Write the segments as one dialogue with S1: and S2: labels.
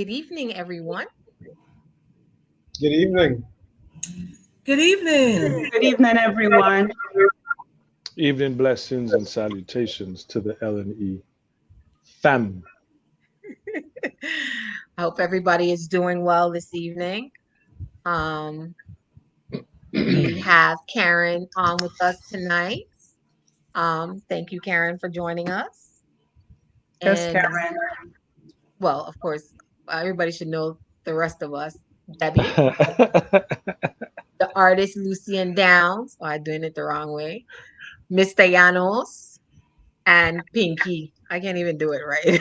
S1: Good evening, everyone.
S2: Good evening.
S3: Good evening.
S4: Good evening, everyone.
S5: Evening blessings and salutations to the L&E fam.
S1: I hope everybody is doing well this evening. Um, we have Karen on with us tonight. Thank you, Karen, for joining us.
S4: Yes,
S1: And
S4: Karen.
S1: well, of course, everybody should know the rest of us. Debbie, the artist Lucian Downs. Oh, I'm doing it the wrong way. Mr. Llanos and Pinky. I can't even do it right.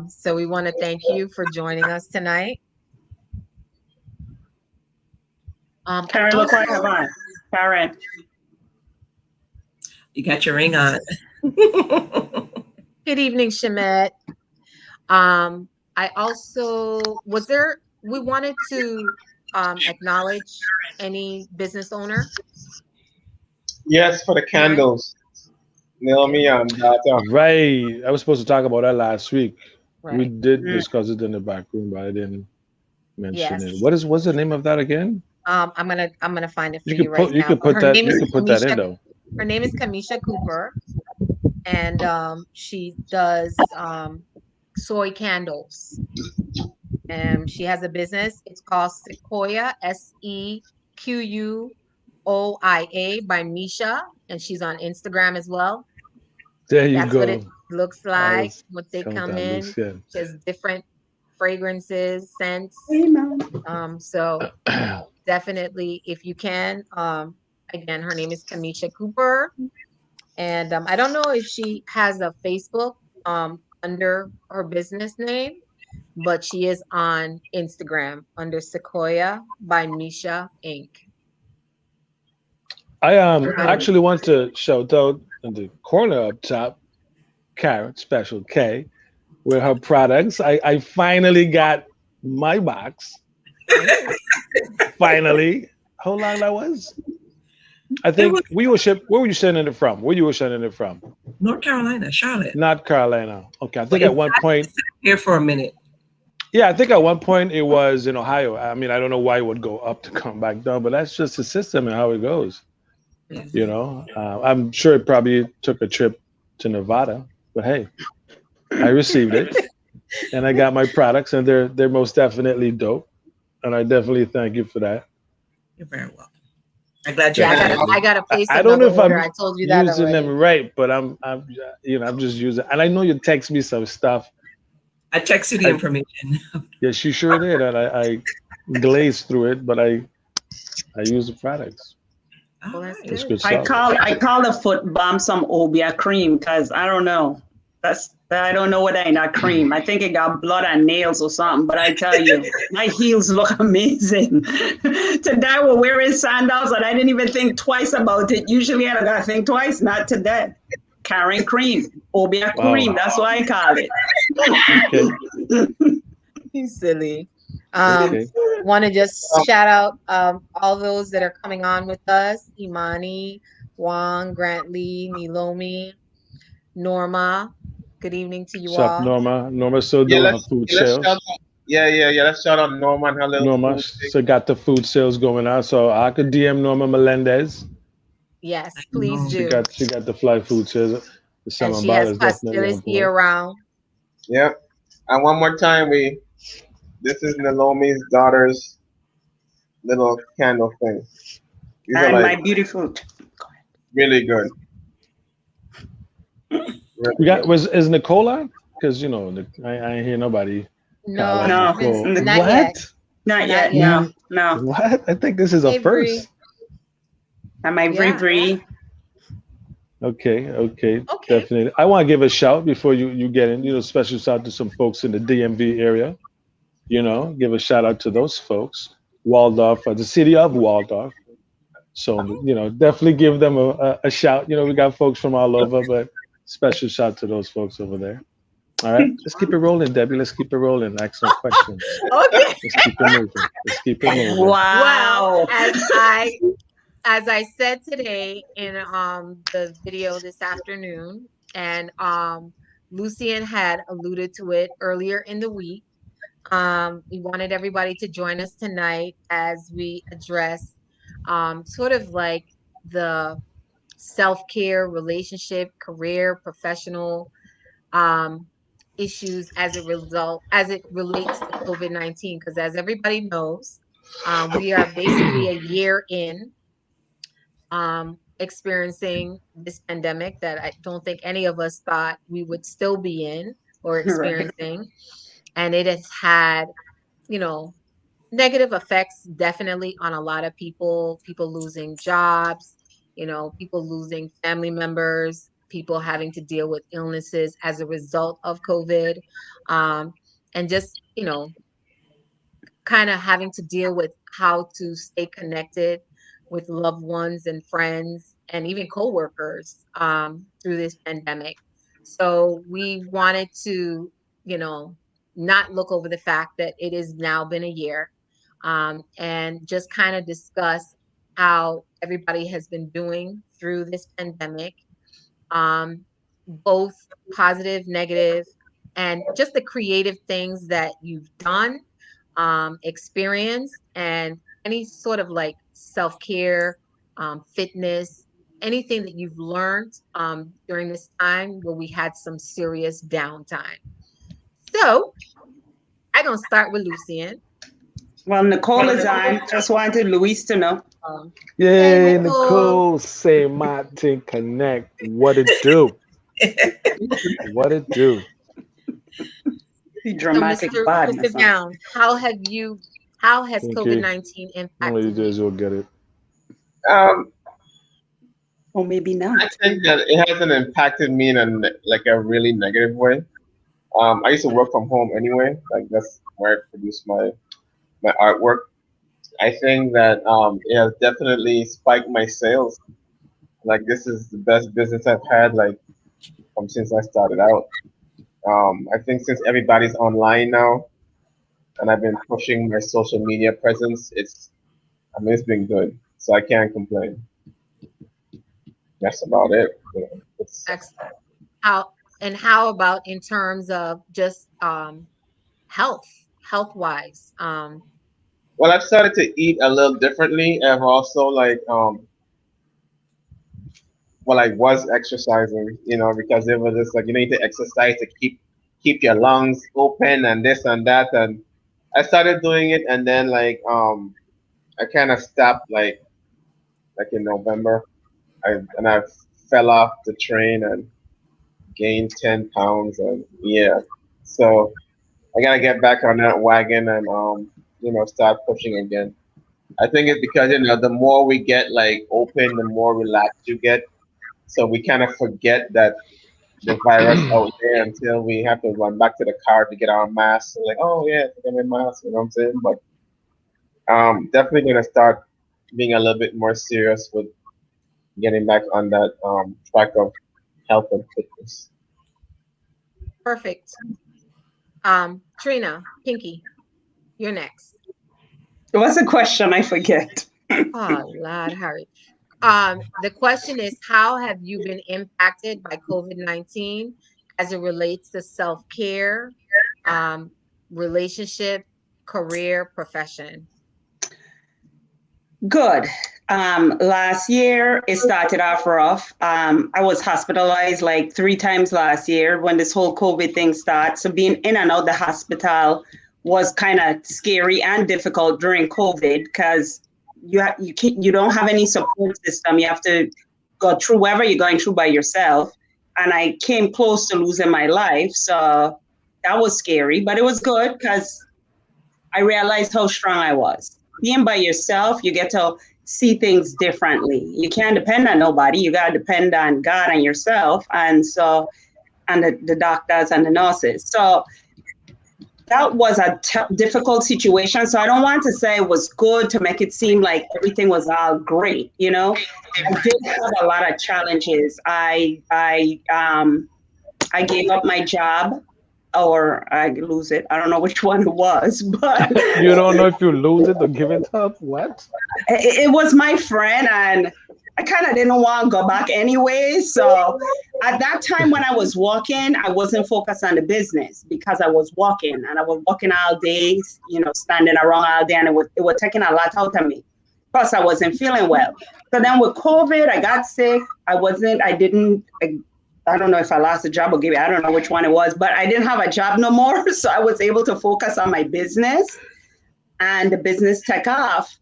S1: So we want to thank you for joining us tonight.
S4: Karen, look what I have on. Karen.
S3: You got your ring on.
S1: Good evening, Shemet. I also we wanted to acknowledge any business owner.
S2: Yes, for the candles. Naomi and Data.
S5: Right. I was supposed to talk about that last week. We
S1: Right.
S5: did discuss it in the back room, but I didn't mention
S1: Yes.
S5: it. What's the name of that again?
S1: I'm gonna find it for
S5: You
S1: you
S5: could
S1: right
S5: put you
S1: now.
S5: could
S1: But
S5: put that you could put that in
S1: Kamisha.
S5: though.
S1: Her name is Kamisha Cooper, and she does soy candles. She has a business. It's called Sequoia, Sequoia by Misha, and she's on Instagram as well.
S5: There you
S1: That's what it
S5: go.
S1: looks
S5: I
S1: like
S5: was
S1: once they
S5: coming
S1: come
S5: to
S1: in.
S5: Lucian.
S1: She has different fragrances, scents.
S4: Amen.
S1: So definitely, if you can, again, her name is Kamisha Cooper, and I don't know if she has a Facebook under her business name, but she is on Instagram under Sequoia by Misha Inc.
S5: I actually want to shout out in the corner up top, Karen, Special K, with her products. I finally got my box. Finally. How long that was? I think where were you sending it from? Where you were sending it from?
S3: North Carolina, Charlotte.
S5: Not Carolina. Okay. I think at one point
S3: Here for a minute.
S5: yeah, I think at one point it was in Ohio. I mean, I don't know why it would go up to come back down, but that's just the system and how it goes.
S3: Yes.
S5: You know, I'm sure it probably took a trip to Nevada, but hey, I received it and I got my products, and they're most definitely dope, and I definitely thank you for that.
S3: You're very welcome. I'm glad you
S1: Yeah, I gotta place
S5: I don't know
S1: another
S5: if
S1: order.
S5: I'm
S1: I told you that
S5: using
S1: already.
S5: them right, but I'm I'm just using, and I know you text me some stuff.
S3: I text you the information.
S5: Yes, you sure did, and I glazed through it, but I use the products.
S1: Well, that's
S5: It's
S1: good.
S5: good stuff.
S4: I call the foot balm some Obia cream because I don't know. I don't know what ain't that cream. I think it got blood on nails or something. But I tell you, my heels look amazing. Today we're wearing sandals, and I didn't even think twice about it. Usually I gotta think twice. Not today. Karen cream, Obia cream.
S5: Wow.
S4: That's what I call it.
S5: Okay.
S1: You silly.
S5: Okay.
S1: Want to just shout out all those that are coming on with us: Imani, Wong, Grant Lee, Nilomi, Norma. Good evening to you
S5: What's up,
S1: all.
S5: Norma? Norma still
S2: Yeah,
S5: doing her food
S2: let's shout
S5: sales.
S2: out. Yeah. Let's shout out Norma and her little
S5: Norma
S2: food.
S5: still got the food sales going on, so I could DM Norma Melendez.
S1: Yes, please
S5: She
S1: do.
S5: got the fly food sales. The
S1: And
S5: summer
S1: she
S5: ball
S1: has
S5: is definitely on
S1: pastillas year
S5: board.
S1: round.
S2: Yep. And one more time, this is Naomi's daughter's little candle thing. These are
S4: And my
S2: like
S4: beautiful.
S2: really good. Really
S5: We got
S2: good.
S5: is Nicole on? Because you know I ain't hear nobody call
S1: No,
S5: out
S4: No,
S5: Nicole.
S1: not yet.
S5: What?
S4: Not
S1: Not
S4: yet.
S1: yet.
S4: No.
S5: What? I think this is a
S1: Hey, Bree.
S5: first.
S4: And my
S1: Yeah.
S4: Bree.
S5: Okay,
S1: Okay.
S5: definitely. I want to give a shout before you get in. You know, special shout to some folks in the DMV area. You know, give a shout out to those folks. Waldorf, the city of Waldorf. So you know, definitely give them a shout. You know, we got folks from all over, but special shout to those folks over there. All right, let's keep it rolling, Debbie. Let's keep it rolling. Ask some questions.
S1: Okay.
S5: Let's keep it moving. Let's keep it moving.
S4: Wow.
S1: Well, as I said today in the video this afternoon, and Lucian had alluded to it earlier in the week. We wanted everybody to join us tonight as we address sort of like the self-care, relationship, career, professional um, issues as it relates to COVID-19. Because as everybody knows, we are basically a year in experiencing this pandemic that I don't think any of us thought we would still be in or
S4: Right.
S1: experiencing. And it has had, you know, negative effects definitely on a lot of people losing jobs, people losing family members, people having to deal with illnesses as a result of COVID. And just, kind of having to deal with how to stay connected with loved ones and friends and even coworkers through this pandemic. So we wanted to, you know, not look over the fact that it has now been a year, and just kind of discuss how everybody has been doing through this pandemic, um, both positive, negative, and just the creative things that you've done, experienced, and any sort of like self care, fitness, anything that you've learned during this time where we had some serious downtime. So I'm going to start with Lucian.
S4: Well, Nicole is on. Just wanted Luis to know.
S1: Um, hey,
S5: Yay,
S1: Nicole.
S5: Nicole, say Martin Connect. What it do? What it do?
S4: The
S1: So,
S4: dramatic badness.
S1: Mr. Down, how has
S5: Thank you.
S1: COVID-19
S5: One of these
S1: impacted
S5: days
S1: you?
S5: you'll get it.
S2: Um,
S4: Or maybe
S2: I
S4: not.
S2: think that it hasn't impacted me in like a really negative way. I used to work from home anyway. Like that's where I produce my artwork. I think that it has definitely spiked my sales. Like this is the best business I've had like from since I started out. I think since everybody's online now, and I've been pushing my social media presence, it's been good. So I can't complain. That's about it. It's
S1: Excellent. How about in terms of just health, health wise?
S2: well, I've started to eat a little differently. I've also like well, I was exercising, because it was just like you need to exercise to keep your lungs open and this and that, and I started doing it, and then like I kind of stopped like in November. I fell off the train and gained 10 pounds, and yeah, so I gotta get back on that wagon and start pushing again. I think it's because the more we get like open, the more relaxed you get. So we kind of forget that the virus out there until we have to run back to the car to get our masks. Like, oh yeah, to get my mask. You know what I'm saying? But definitely gonna start being a little bit more serious with getting back on that track of health and fitness.
S1: Perfect. Trina, Pinky, you're next.
S4: What's the question? I forget.
S1: Oh, Lord Harry. The question is, how have you been impacted by COVID-19 as it relates to self-care, um, relationship, career, profession?
S4: Good. Last year it started off rough. I was hospitalized like 3 times last year when this whole COVID thing started. So being in and out the hospital was kind of scary and difficult during COVID because you don't have any support system. You have to go through whatever you're going through by yourself. And I came close to losing my life, so that was scary, but it was good because I realized how strong I was. Being by yourself, you get to see things differently. You can't depend on nobody. You got to depend on God and yourself, and the doctors and the nurses. So that was a difficult situation. So I don't want to say it was good to make it seem like everything was all great. I did have a lot of challenges. I gave up my job or I lose it. I don't know which one it was, but
S5: You don't know if you lose it or give it up. What?
S4: it was my friend, and I kind of didn't want to go back anyway. So at that time when I was walking, I wasn't focused on the business because I was walking and I was walking all day, standing around all day, and it was taking a lot out of me. Plus, I wasn't feeling well. So then with COVID, I got sick. I don't know if I lost a job or gave it, I don't know which one it was, but I didn't have a job no more. So I was able to focus on my business, and the business took off.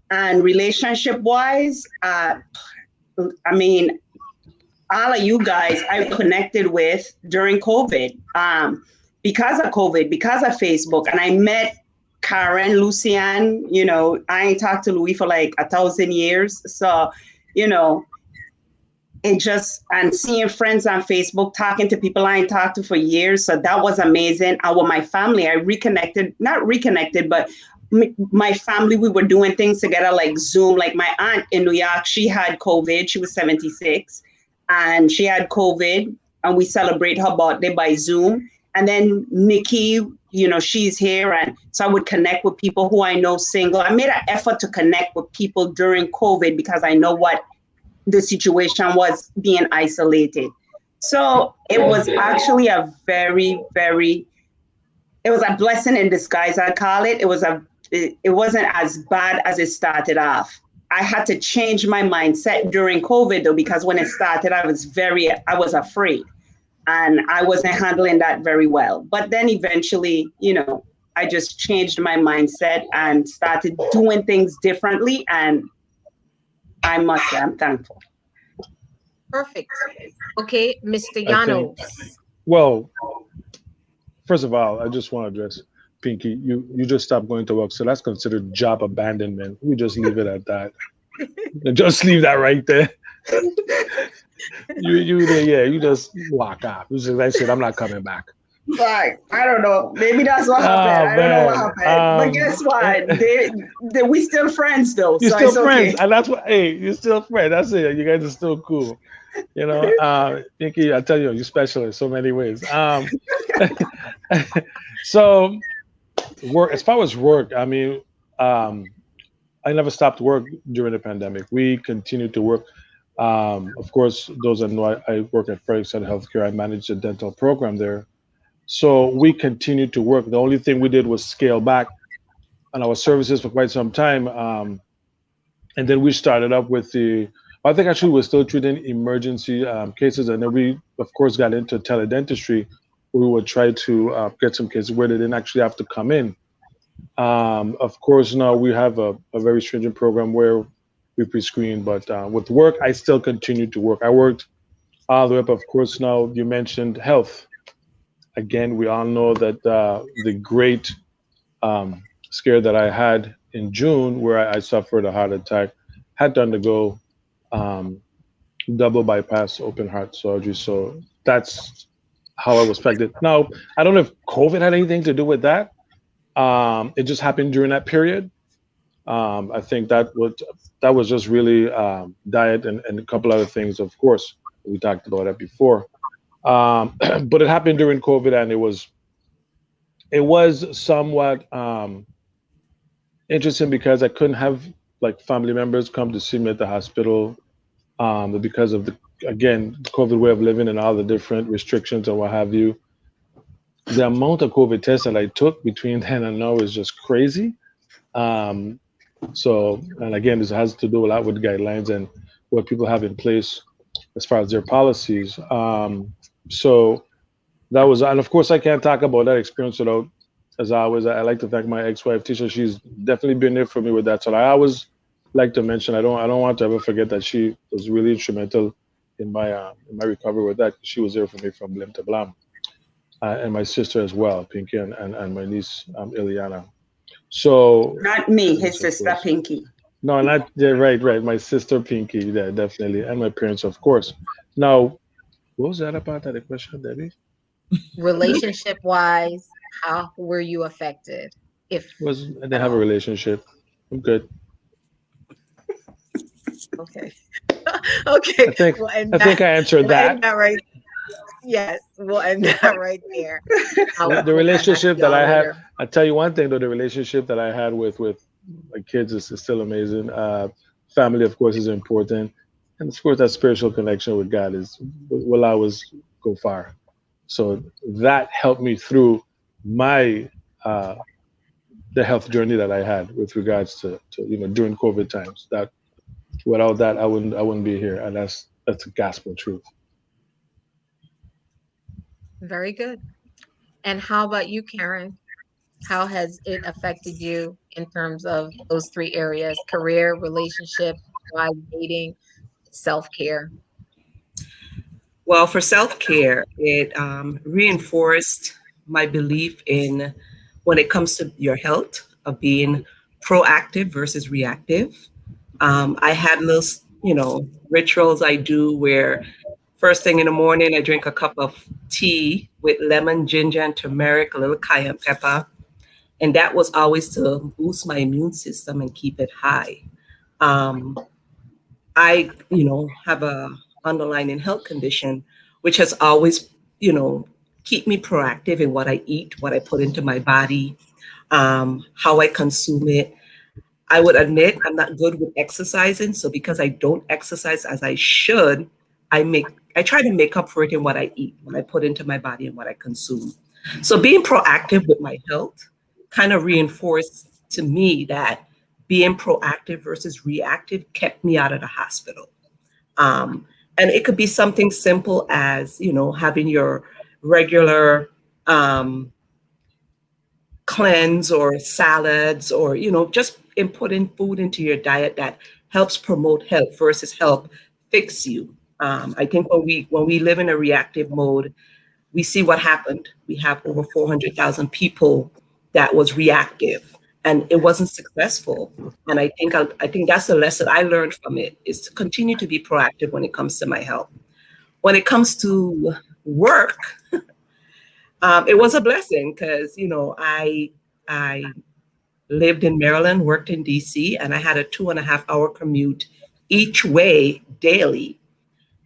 S4: And relationship wise, I mean, all of you guys I connected with during COVID, because of COVID, because of Facebook. And I met Karen, Lucian, I ain't talked to Louis for like 1,000 years. So, it just, and seeing friends on Facebook, talking to people I ain't talked to for years. So that was amazing. And with my family, I not reconnected, but my family, we were doing things together like Zoom. Like my aunt in New York, she had COVID. She was 76 and she had COVID, and we celebrate her birthday by Zoom. And then Nikki, she's here. And so I would connect with people who I know single. I made an effort to connect with people during COVID because I know what the situation was, being isolated. So it was actually a very, very, it was a blessing in disguise, I call it. It wasn't as bad as it started off. I had to change my mindset during COVID though, because when it started, I was afraid and I wasn't handling that very well. But then eventually, I just changed my mindset and started doing things differently. And I must say, I'm thankful.
S1: Perfect. Okay, Mr.
S5: I think,
S1: Llanos.
S5: well, first of all, I just want to address Pinky. You just stopped going to work, so that's considered job abandonment. We just leave it at that. Just leave that right there. You just walk off. You just like, said, I'm not coming back.
S4: Right. I don't know. Maybe that's what happened. I don't know what happened. But guess what? We still friends though.
S5: You're
S4: So
S5: still friends,
S4: okay.
S5: and that's what. Hey, you're still friends. That's it. You guys are still cool. Pinky, I tell you, you're special in so many ways. So work, as far as work, I mean, I never stopped work during the pandemic. We continued to work. Of course, those that know, I work at Frederickson Healthcare. I manage the dental program there. So we continued to work. The only thing we did was scale back on our services for quite some time. And then we started up with I think actually we're still treating emergency cases. And then we, of course, got into teledentistry. We would try to get some cases where they didn't actually have to come in. Of course, now we have a very stringent program where we pre-screen, but with work, I still continue to work. I worked all the way up, of course, now you mentioned health. Again, we all know that the great scare that I had in June, where I suffered a heart attack, had to undergo double bypass open heart surgery. So that's how I was affected. Now, I don't know if COVID had anything to do with that. It just happened during that period. I think that was just really diet and a couple other things. Of course, we talked about that before. But it happened during COVID, and it was somewhat interesting because I couldn't have like family members come to see me at the hospital because of the COVID way of living and all the different restrictions and what have you. The amount of COVID tests that I took between then and now is just crazy. So, and again, this has to do a lot with guidelines and what people have in place as far as their policies. So that was, and of course, I can't talk about that experience without, as always, I like to thank my ex-wife Tisha. She's definitely been there for me with that. So I always like to mention, I don't want to ever forget that she was really instrumental in my recovery with that. She was there for me from limb to blam, and my sister as well, Pinky, and my niece Ileana. So
S4: Not me, his sister Pinky.
S5: no, not yeah, right. My sister Pinky, yeah, definitely, and my parents, of course. Now, what was that about that question, Debbie?
S1: Relationship wise, how were you affected? If
S5: I didn't have a relationship. I'm good.
S1: okay. Okay.
S5: I think
S1: We'll end
S5: I think I answered
S1: we'll end
S5: that.
S1: right. Yes, we'll end that right there.
S5: The relationship that I had,
S1: later.
S5: I tell you one thing though, the relationship that I had with my kids is still amazing. Family, of course, is important. And of course, that spiritual connection with God will always go far. So that helped me through my the health journey that I had with regards to during COVID times. That without that, I wouldn't be here, and that's a gospel truth.
S1: Very good. And how about you, Karen? How has it affected you in terms of those three areas: career, relationship, why dating, self-care?
S3: Well, for self care, it reinforced my belief in when it comes to your health of being proactive versus reactive. I had little, rituals I do where first thing in the morning, I drink a cup of tea with lemon, ginger, and turmeric, a little cayenne pepper. And that was always to boost my immune system and keep it high. Um, I, have a underlying health condition, which has always, keep me proactive in what I eat, what I put into my body, how I consume it. I would admit I'm not good with exercising. So because I don't exercise as I should, I try to make up for it in what I eat, what I put into my body and what I consume. So being proactive with my health kind of reinforced to me that being proactive versus reactive kept me out of the hospital. Um, and it could be something simple as, having your regular um, cleanse or salads or, just inputting food into your diet that helps promote health versus help fix you. I think when we live in a reactive mode, we see what happened. We have over 400,000 people that was reactive and it wasn't successful. And I think that's the lesson I learned from it is to continue to be proactive when it comes to my health. When it comes to work, it was a blessing because I lived in Maryland, worked in DC, and I had a 2.5 hour commute each way daily.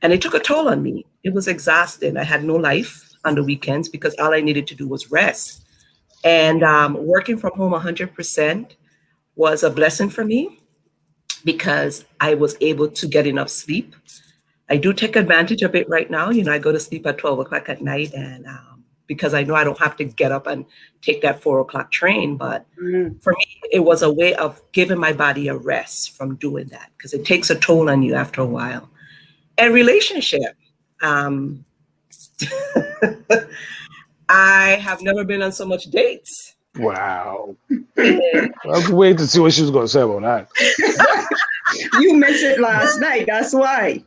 S3: And it took a toll on me. It was exhausting. I had no life on the weekends because all I needed to do was rest. And working from home 100% was a blessing for me because I was able to get enough sleep. I do take advantage of it right now. I go to sleep at 12 o'clock at night and because I know I don't have to get up and take that 4 o'clock train. But
S4: Mm.
S3: for me, it was a way of giving my body a rest from doing that because it takes a toll on you after a while. And relationship. Um, I have never been on so much dates.
S5: Wow. I was waiting to see what she was going to say about that.
S4: You missed it last night. That's why.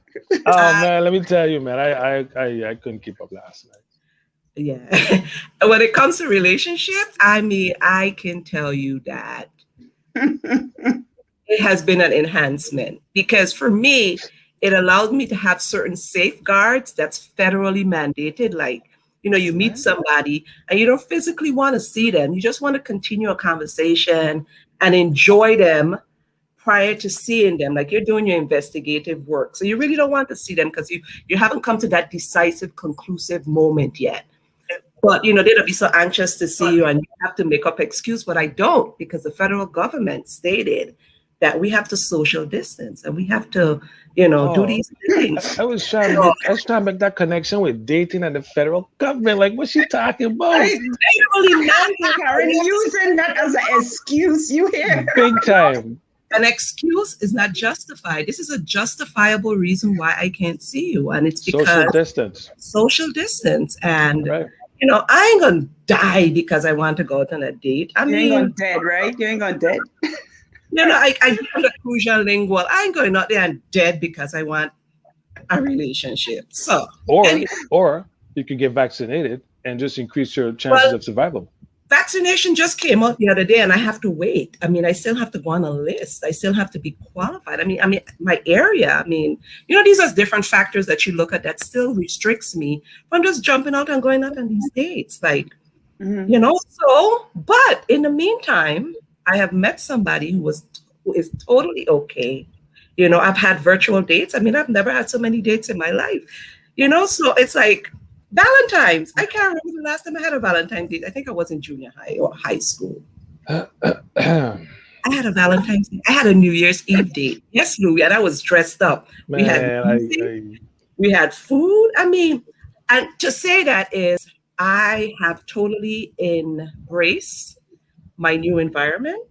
S5: Oh man, let me tell you, man, I couldn't keep up last night.
S3: Yeah. When it comes to relationships, I mean, I can tell you that it has been an enhancement because for me, it allowed me to have certain safeguards that's federally mandated. Like, you meet somebody and you don't physically want to see them. You just want to continue a conversation and enjoy them prior to seeing them. Like you're doing your investigative work. So you really don't want to see them because you haven't come to that decisive, conclusive moment yet. But they'll be so anxious to see you and you have to make up excuse, but I don't because the federal government stated that we have to social distance and we have to, do these things.
S5: I was trying to make that connection with dating and the federal government. Like, what's she talking about?
S3: Literally,
S4: Karen using that as an excuse. You hear?
S5: Big time.
S3: an excuse is not justified. This is a justifiable reason why I can't see you. And it's because
S5: Social distance.
S3: Social distance. And,
S5: Right.
S3: I ain't going to die because I want to go out on a date. I
S4: You ain't
S3: mean,
S4: gonna dead, right? You ain't gonna dead.
S3: I do the crucial lingual. I ain't going out there and dead because I want a relationship. So,
S5: Or you can get vaccinated and just increase your chances of survival.
S3: Vaccination just came out the other day and I have to wait. I mean, I still have to go on a list. I still have to be qualified. I mean, my area, these are different factors that you look at that still restricts me from just jumping out and going out on these dates. Like, but in the meantime, I have met somebody who is totally okay. I've had virtual dates. I've never had so many dates in my life, so it's like, Valentine's. I can't remember the last time I had a Valentine's date. I think I was in junior high or high school. I had a Valentine's Day. I had a New Year's Eve date. Yes, Louis, and I was dressed up. We had
S5: Man,
S3: music,
S5: I
S3: we had food. I mean, and to say that is, I have totally embraced my new environment,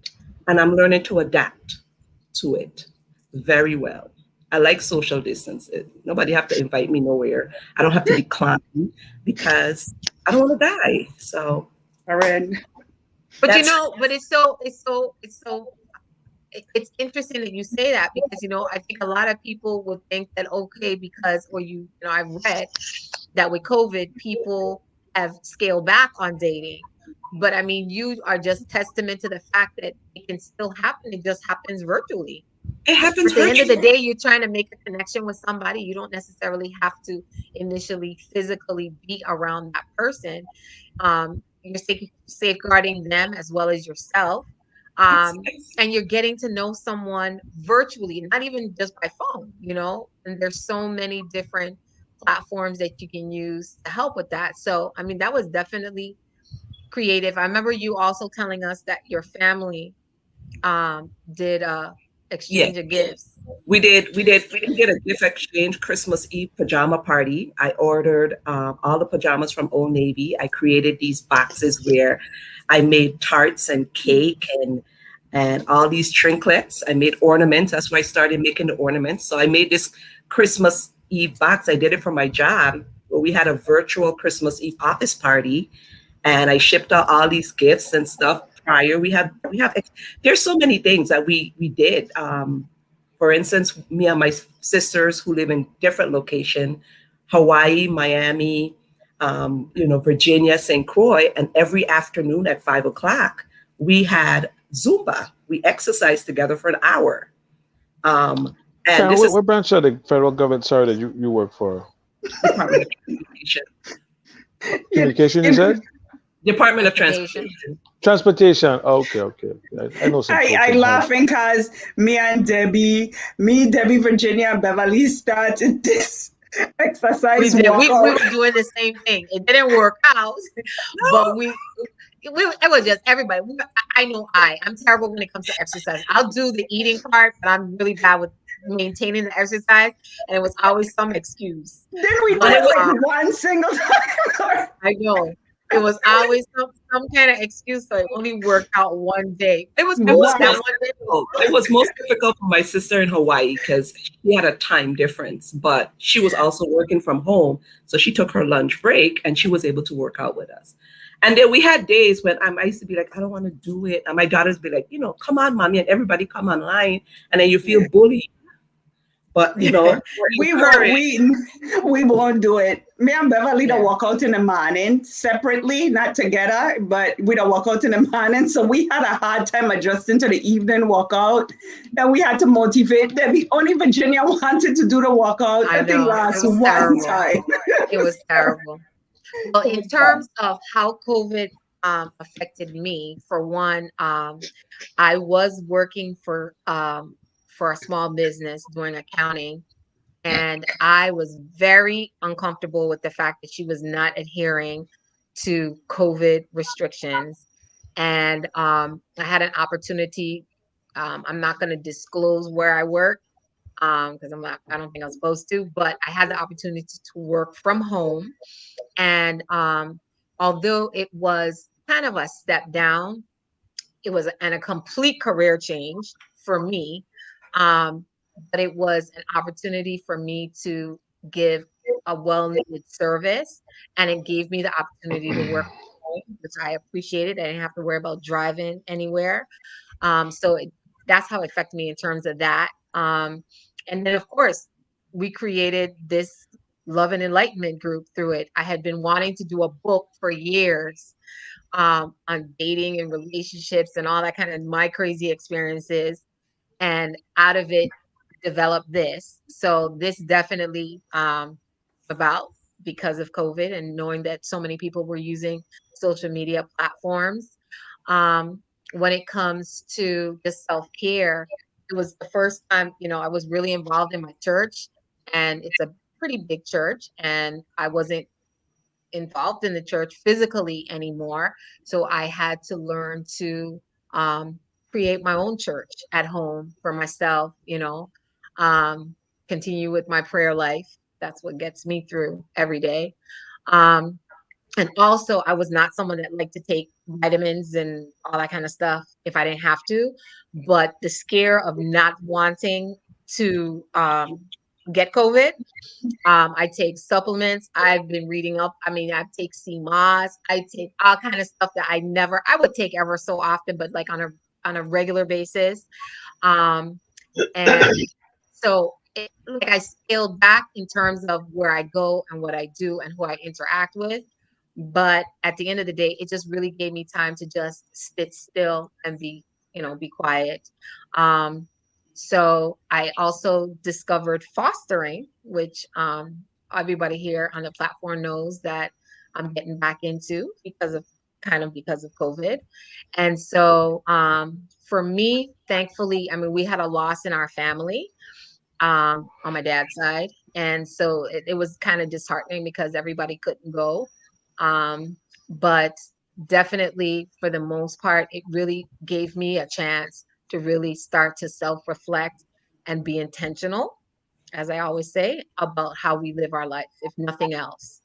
S3: and I'm learning to adapt to it very well. I like social distances. Nobody have to invite me nowhere. I don't have to decline because I don't want to die. So
S4: Karen.
S1: But
S3: that's
S1: but it's interesting that you say that because I think a lot of people would think that okay because or I've read that with COVID people have scaled back on dating. But I mean, you are just testament to the fact that it can still happen. It just happens virtually.
S3: it happens
S1: At the end of
S3: virtually.
S1: the day, you're trying to make a connection with somebody. You don't necessarily have to initially physically be around that person. You're safeguarding them as well as yourself. And you're getting to know someone virtually, not even just by phone. And there's so many different platforms that you can use to help with that. So, I mean, that was definitely creative. I remember you also telling us that your family did
S3: Yeah.
S1: exchange of gifts.
S3: We did a gift exchange Christmas Eve pajama party. I ordered all the pajamas from Old Navy. I created these boxes where I made tarts and cake and all these trinkets. I made ornaments. That's why I started making the ornaments. So I made this Christmas Eve box. I did it for my job where we had a virtual Christmas Eve office party, and I shipped out all these gifts and stuff prior. We have there's so many things that we did. For instance, me and my sisters who live in different location, Hawaii, Miami, Virginia, St. Croix, and every afternoon at 5 o'clock, we had Zumba. We exercised together for an hour. And
S5: Sharon,
S3: this is
S5: what branch of the federal government, sorry, that you work for?
S3: Department of Transportation.
S4: You,
S5: Communication, you
S4: you,
S5: said?
S3: Department of
S1: Transportation.
S3: Transportation.
S5: Transportation. Okay, okay. I know some folks
S4: I
S5: in high.
S4: laughing because Debbie, Virginia, and Beverly started this
S1: We
S4: exercise
S1: did. We
S4: walkout.
S1: were doing the same thing. It didn't work out, but it was just everybody. I'm terrible when it comes to exercise. I'll do the eating part, but I'm really bad with maintaining the exercise, and it was always some excuse.
S4: Did we do
S3: And it
S1: But
S3: was
S4: it like one single time?
S1: I know it was always some kind of excuse, so it only worked out one day. It was
S3: it was
S1: good. That
S4: Wow.
S3: most
S1: one day was
S3: difficult. It
S1: fun.
S3: was most difficult for my sister in Hawaii because she had a time difference, but she was also working from home. So she took her lunch break and she was able to work out with us. And then we had days when I used to be like, I don't want to do it. And my daughters be like, come on, mommy, and everybody come online. And then you feel bullied. But we're
S4: We won't
S3: encouraged.
S4: we won't do it. Me and Beverly don't
S1: Yeah.
S4: walk out in the morning separately, not together, but we don't walk out in the morning. So we had a hard time adjusting to the evening walkout. Then we had to motivate them. Only Virginia wanted to do the walkout,
S1: I
S4: I think
S1: know it
S4: last
S1: was
S4: one
S1: terrible.
S4: time.
S1: It was terrible. Well, in terms of how COVID affected me, for one, I was working for a small business doing accounting, and I was very uncomfortable with the fact that she was not adhering to COVID restrictions. And I had an opportunity. I'm not going to disclose where I work because I don't think I'm supposed to, but I had the opportunity to work from home. And although it was kind of a step down, it was a complete career change for me. Um, but it was an opportunity for me to give a well needed service, and it gave me the opportunity to work from home, which I appreciated. I didn't have to worry about driving anywhere. So that's how it affected me in terms of that. And then, of course, we created this love and enlightenment group through it. I had been wanting to do a book for years on dating and relationships and all that kind of my crazy experiences. And out of it, developed this. So this definitely about because of COVID and knowing that so many people were using social media platforms. Um, when it comes to just self-care, it was the first time, I was really involved in my church, and it's a pretty big church, and I wasn't involved in the church physically anymore. So I had to learn to um, create my own church at home for myself, um, continue with my prayer life. That's what gets me through every day. Um, and also, I was not someone that liked to take vitamins and all that kind of stuff if I didn't have to. But the scare of not wanting to get COVID, I take supplements. I've been reading up. I mean, I take CMOS. I take all kind of stuff that I would take ever so often, but like on a regular basis. Um, and so like I scaled back in terms of where I go and what I do and who I interact with. But at the end of the day, it just really gave me time to just sit still and be quiet. Um, so I also discovered fostering, which everybody here on the platform knows that I'm getting back into because of COVID. And so for me, thankfully, I mean, we had a loss in our family on my dad's side. And so it was kind of disheartening because everybody couldn't go. But definitely, for the most part, it really gave me a chance to really start to self-reflect and be intentional, as I always say, about how we live our life, if nothing else.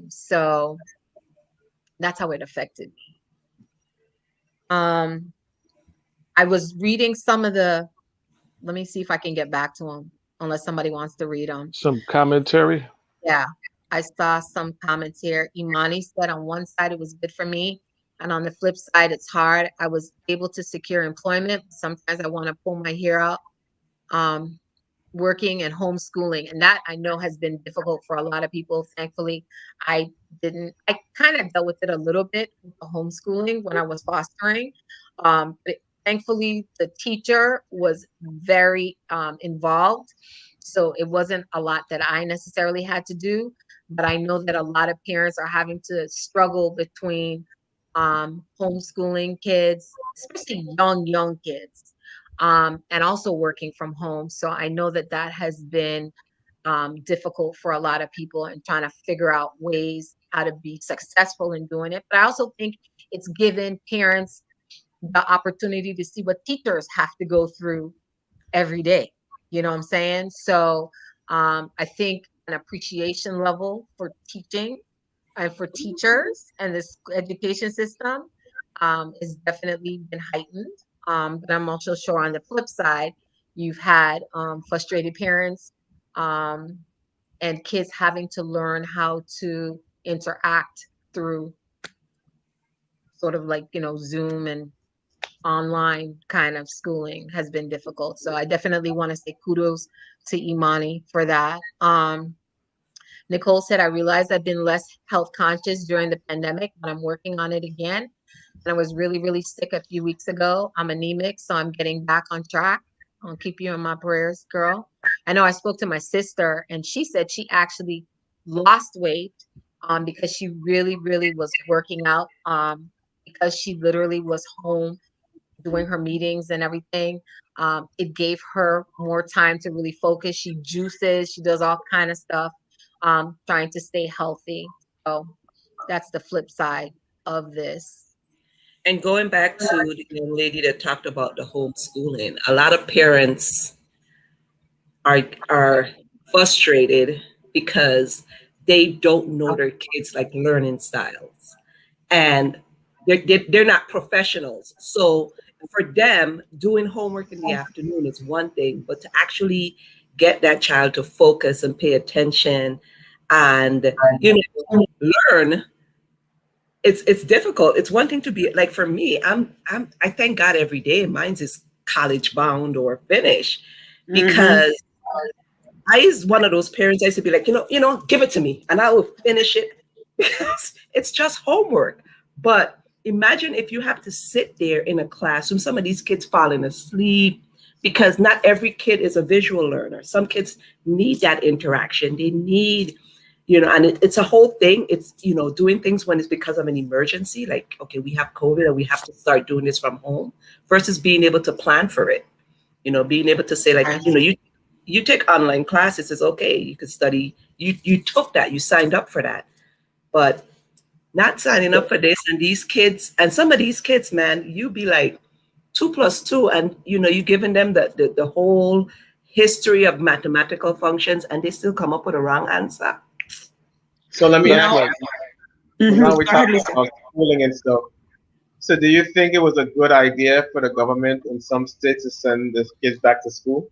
S1: So that's how it affected me. I was reading some of let me see if I can get back to them, unless somebody wants to read them.
S5: Some commentary.
S1: Yeah, I saw some comments here. Imani said on one side it was good for me, and on the flip side it's hard. I was able to secure employment, but sometimes I want to pull my hair out. Um, Working and homeschooling, and that I know has been difficult for a lot of people. Thankfully, I didn't. I kind of dealt with it a little bit with the homeschooling when I was fostering. But thankfully, the teacher was very involved, so it wasn't a lot that I necessarily had to do. But I know that a lot of parents are having to struggle between homeschooling kids, especially young kids, and also working from home. So I know that that has been difficult for a lot of people and trying to figure out ways how to be successful in doing it. But I also think it's given parents the opportunity to see what teachers have to go through every day. You know what I'm saying? So I think an appreciation level for teaching and for teachers and this education system is definitely been heightened. But I'm also sure on the flip side, you've had frustrated parents um, and kids having to learn how to interact through sort of like, Zoom and online kind of schooling has been difficult. So I definitely want to say kudos to Imani for that. Nicole said, I realized I've been less health conscious during the pandemic, but I'm working on it again. And I was really, really sick a few weeks ago. I'm anemic, so I'm getting back on track. I'll keep you in my prayers, girl. I know I spoke to my sister, and she said she actually lost weight because she really, really was working out because she literally was home doing her meetings and everything. It gave her more time to really focus. She juices, she does all kind of stuff, trying to stay healthy. So that's the flip side of this.
S3: And going back to the young lady that talked about the homeschooling, a lot of parents are frustrated because they don't know their kids like learning styles, and they're not professionals. So for them, doing homework in the afternoon is one thing, but to actually get that child to focus and pay attention and learn, it's difficult. It's one thing to be like, for me, I thank God every day mine's is college bound or finished, because I is one of those parents. I used to be like, give it to me and I will finish it because it's just homework. But imagine if you have to sit there in a classroom, some of these kids falling asleep because not every kid is a visual learner. Some kids need that interaction. They need, and it's a whole thing. It's, doing things when it's because of an emergency, like, okay, we have COVID and we have to start doing this from home, versus being able to plan for it. Being able to say, like, you take online classes, is okay. You could study. You took that. You signed up for that. But not signing up for this, and these kids, and some of these kids, man, you be like, 2 plus 2, and you're giving them the whole history of mathematical functions, and they still come up with a wrong answer.
S2: So let me
S4: You
S5: That's
S2: ask
S4: know,
S5: right.
S2: you,
S4: mhm,
S2: now
S4: go
S2: we're
S4: ahead,
S2: talking
S4: Lisa.
S2: about schooling and stuff. So do you think it was a good idea for the government in some states to send the kids back to school?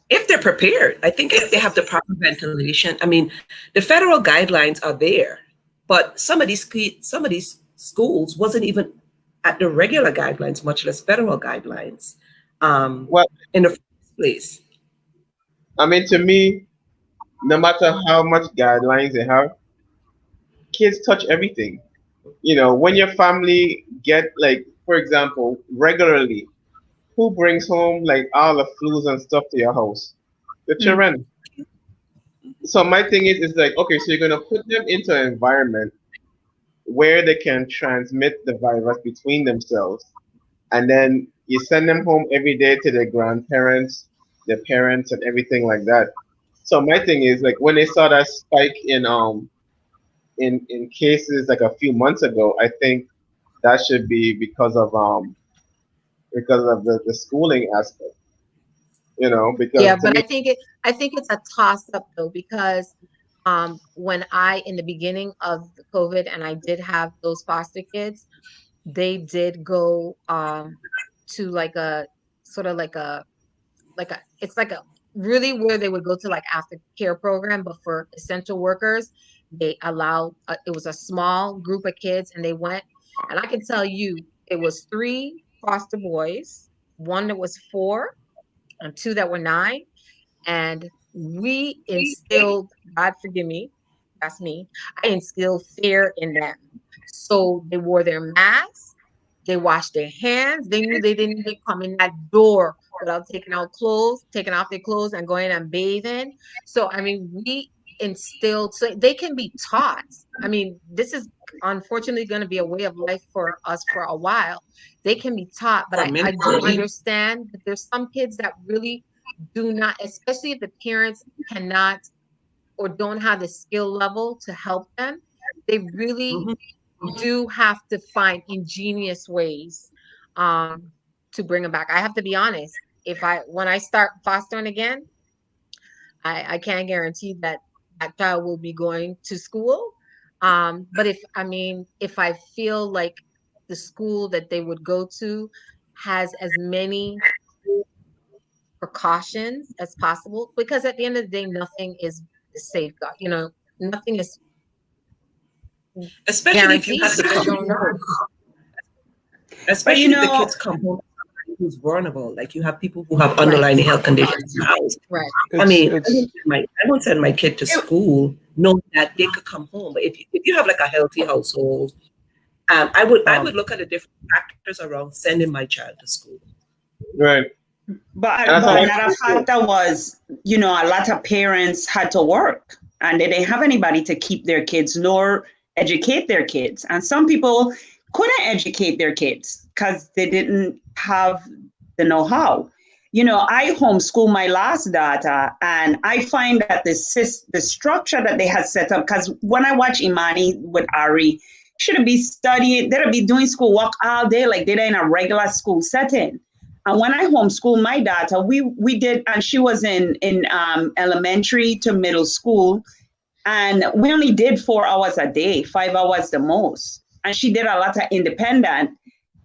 S3: If they're prepared, I think if they have the proper ventilation. I mean, the federal guidelines are there, but some of these schools wasn't even at the regular guidelines, much less federal guidelines, um,
S2: Well,
S3: in the first place.
S2: I mean, to me, no matter how much guidelines they have, kids touch everything. When your family get, like, for example, regularly, who brings home like all the flus and stuff to your house? The
S3: Mm.
S2: children. So my thing is like, okay, so you're gonna put them into an environment where they can transmit the virus between themselves, and then you send them home every day to their grandparents, their parents, and everything like that. So my thing is like, when they saw that spike in cases like a few months ago, I think that should be because of the schooling aspect, because
S1: Yeah,
S2: to
S1: but
S2: me,
S1: I think it's a toss up though, because when I in the beginning of the COVID and I did have those foster kids, they did go to like a sort of like a it's like a really where they would go to like aftercare program, but for essential workers. They allowed it was a small group of kids, and they went, and I can tell you it was three foster boys, one that was 4 and two that were 9, and we instilled, God forgive me, that's me, I instilled fear in them. So they wore their masks, they washed their hands, they knew they didn't even come in that door without taking off their clothes and going and bathing. So I mean, we instilled, so they can be taught. I mean, this is unfortunately going to be a way of life for us for a while. They can be taught, but
S3: For
S1: I
S3: many.
S1: do understand that there's some kids that really do not, especially if the parents cannot or don't have the skill level to help them, they really
S3: Mhm.
S1: do have to find ingenious ways um, to bring them back. I have to be honest. If I when I start fostering again, I can't guarantee that that child will be going to school. But if I mean, if I feel like the school that they would go to has as many precautions as possible, because at the end of the day, nothing is safeguard. Nothing is
S3: Especially if you have
S1: guaranteed
S3: to
S1: because you
S3: come
S1: don't know.
S3: home.
S4: But
S3: Especially if the kids come home who's vulnerable, like you have people who have
S1: Right,
S3: underlying health conditions in the house.
S1: right.
S3: I
S5: It's
S3: mean,
S5: it's
S3: I won't send my kid to school knowing that they could come home. But if you have like a healthy household, I would
S5: um
S3: look at the different factors around sending my child to school.
S2: right, and that's a
S4: but
S2: lot of
S4: another
S2: people.
S4: factor was, a lot of parents had to work and they didn't have anybody to keep their kids nor educate their kids. And some people couldn't educate their kids because they didn't have the know-how. I homeschool my last daughter, and I find that the structure that they had set up, because when I watch Imani with Ari, should be studying, they'd be doing school work all day like they're in a regular school setting. And when I homeschooled my daughter, we did, and she was in elementary to middle school, and we only did 4 hours a day, 5 hours the most. And she did a lot of independent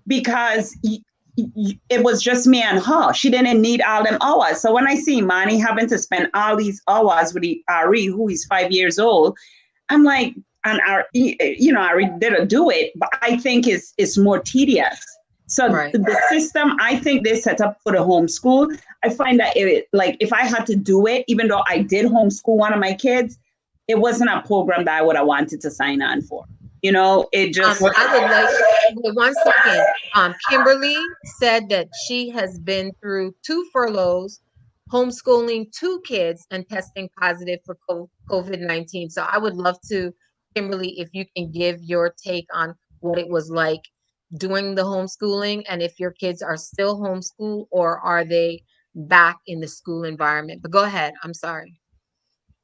S4: because it was just me and her. She didn't need all them hours. So when I see Imani having to spend all these hours with Ari, who is 5 years old, I'm like, and Ari didn't do it, but I think it's more tedious. So
S1: Right.
S4: the system I think they set up for the homeschool, I find that like if I had to do it, even though I did homeschool one of my kids, it wasn't a program that I would have wanted to sign on for. It just
S2: What?
S1: I would like, wait 1 second. Kimberly said that she has been through 2 furloughs, homeschooling 2 kids, and testing positive for COVID-19. So I would love to, Kimberly, if you can give your take on what it was like doing the homeschooling, and if your kids are still homeschooled or are they back in the school environment. But go ahead. I'm sorry.